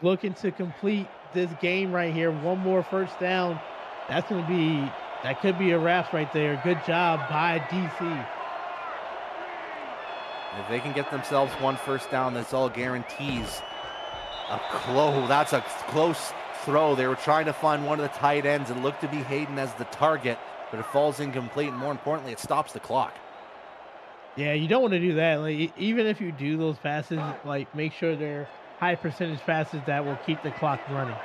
Looking to complete this game right here. One more first down. That could be a wrap right there. Good job by DC. If they can get themselves one first down, this all guarantees that's a close throw. They were trying to find one of the tight ends and looked to be Hayden as the target, but it falls incomplete, and more importantly, it stops the clock. Yeah, you don't want to do that. Like, even if you do those passes, like, make sure they're high percentage passes that will keep the clock running.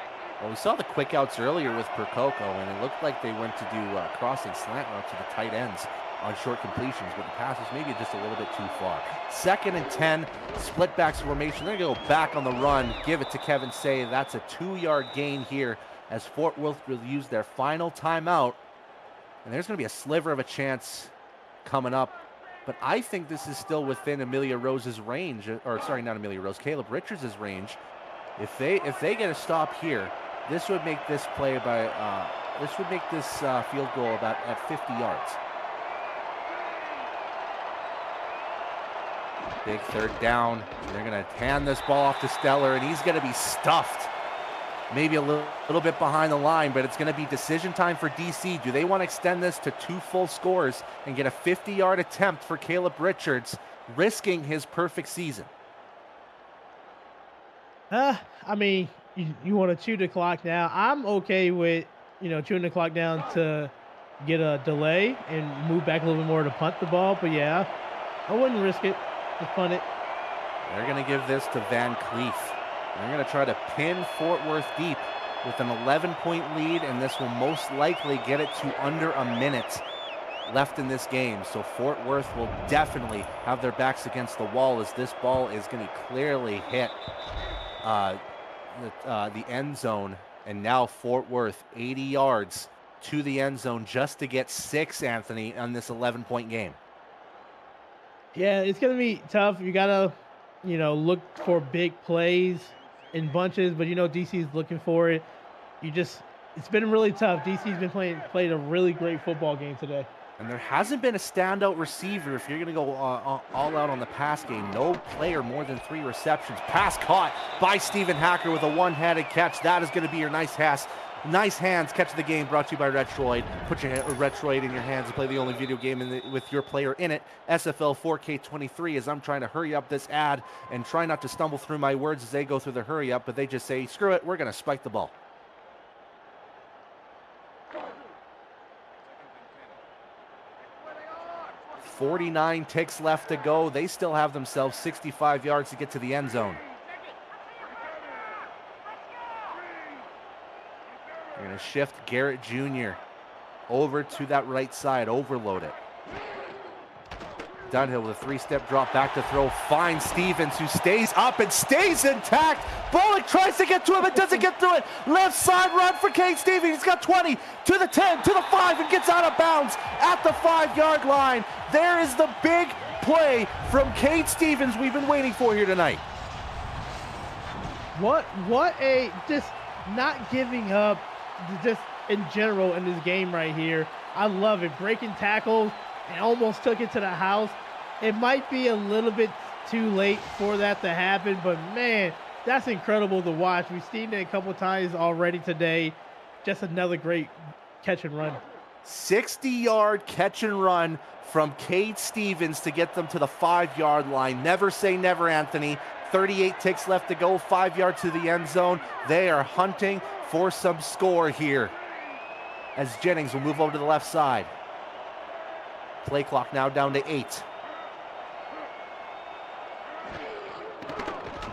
Well, we saw the quick outs earlier with Percoco, and it looked like they went to do crossing slant routes to the tight ends on short completions, but the pass was maybe just a little bit too far. 2nd and 10, split backs formation. They're going to go back on the run, give it to Kevin Say. That's a 2-yard gain here as Fort Worth will use their final timeout. And there's going to be a sliver of a chance coming up. But I think this is still within Amelia Rose's range, or sorry, not Amelia Rose, Caleb Richards' range. If they get a stop here, this would make this play by field goal about at 50 yards. Big 3rd down. They're going to hand this ball off to Stellar, and he's going to be stuffed. Maybe a little bit behind the line, but it's going to be decision time for DC. Do they want to extend this to 2 full scores and get a 50-yard attempt for Caleb Richards, risking his perfect season? I mean, you want to chew the clock now. I'm okay with, chewing the clock down to get a delay and move back a little bit more to punt the ball. But yeah, I wouldn't risk it. Just punt it. They're going to give this to Van Cleef. They're going to try to pin Fort Worth deep with an 11-point lead, and this will most likely get it to under a minute left in this game. So Fort Worth will definitely have their backs against the wall as this ball is going to clearly hit the end zone. And now Fort Worth 80 yards to the end zone just to get 6, Anthony, on this 11-point game. Yeah, it's going to be tough. You got to, look for big plays in bunches, but DC's looking for it. It's been really tough. DC's been played a really great football game today. And there hasn't been a standout receiver if you're going to go all out on the pass game. No player more than 3 receptions. Pass caught by Stephen Hacker with a one-handed catch. That is going to be your nice hands catch of the game, brought to you by Retroid. Put your Retroid in your hands and play the only video game with your player in it. SFL 4K23, as I'm trying to hurry up this ad and try not to stumble through my words as they go through the hurry up, but they just say, screw it, we're going to spike the ball. .49 ticks left to go. They still have themselves 65 yards to get to the end zone. They're going to shift Garrett Jr. over to that right side, overload it. Dunhill with a 3-step drop back to throw, finds Stevens, who stays up and stays intact. Bullock tries to get to him, but doesn't get through it. Left side run for Kate Stevens. He's got 20 to the 10 to the 5 and gets out of bounds at the 5-yard line. There is the big play from Kate Stevens we've been waiting for here tonight. What a just not giving up just in general in this game right here. I love it. Breaking tackles and almost took it to the house. It might be a little bit too late for that to happen, but man, that's incredible to watch. We've seen it a couple times already today. Just another great catch and run. 60-yard catch and run from Cade Stevens to get them to the 5-yard line. Never say never, Anthony. 38 ticks left to go, 5 yards to the end zone. They are hunting for some score here as Jennings will move over to the left side. Play clock now down to 8.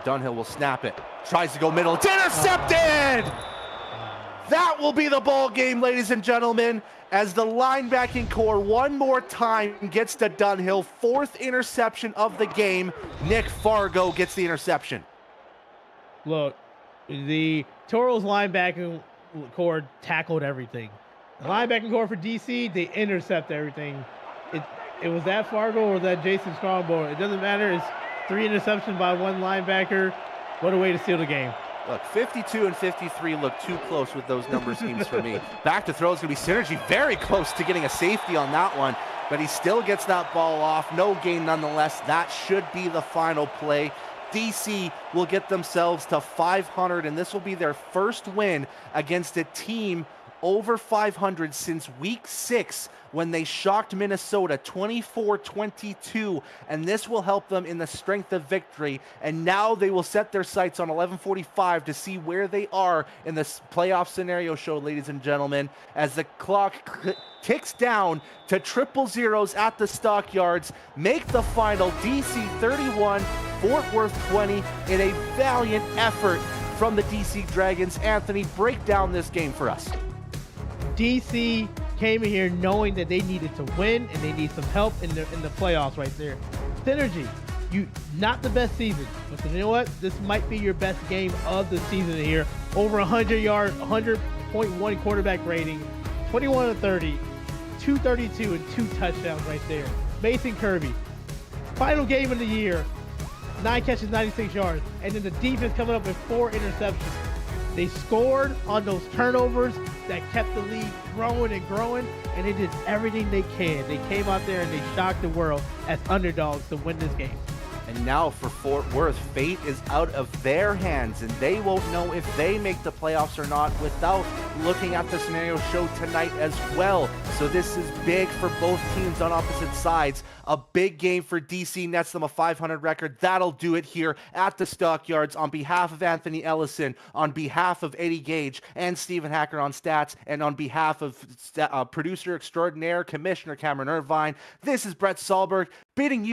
Dunhill will snap it. Tries to go middle. It's intercepted! That will be the ball game, ladies and gentlemen, as the linebacking core one more time gets to Dunhill. 4th interception of the game. Nick Fargo gets the interception. Look, the Toros linebacking core tackled everything. The linebacking core for DC, they intercept everything. It was that Fargo or that Jason Strongbow. It doesn't matter. It's 3 interceptions by 1 linebacker. What a way to steal the game. Look, 52 and 53 look too close with those number schemes for me. Back to throw is going to be Synergy. Very close to getting a safety on that one, but he still gets that ball off. No gain nonetheless. That should be the final play. DC will get themselves to 500, and this will be their first win against a team over 500 since week 6 when they shocked Minnesota 24-22, and this will help them in the strength of victory. And now they will set their sights on 11:45 to see where they are in this playoff scenario show, ladies and gentlemen, as the clock ticks down to triple zeros at the stockyards. Make the final DC 31, Fort Worth 20 in a valiant effort from the DC Dragons. Anthony, break down this game for us. DC came in here knowing that they needed to win and they need some help in the playoffs right there. Synergy, you not the best season, but you know what? This might be your best game of the season here. Over 100 yards, 100.1 quarterback rating, 21-30, 232 and 2 touchdowns right there. Mason Kirby, final game of the year, 9 catches, 96 yards, and then the defense coming up with 4 interceptions. They scored on those turnovers that kept the league growing and growing, and they did everything they can. They came out there and they shocked the world as underdogs to win this game. And now for Fort Worth, fate is out of their hands, and they won't know if they make the playoffs or not without looking at the scenario show tonight as well. So this is big for both teams on opposite sides. A big game for DC, nets them a 500 record. That'll do it here at the Stockyards. On behalf of Anthony Ellison, on behalf of Eddie Gage and Stephen Hacker on stats, and on behalf of producer extraordinaire, Commissioner Cameron Irvine, this is Brett Sahlberg bidding you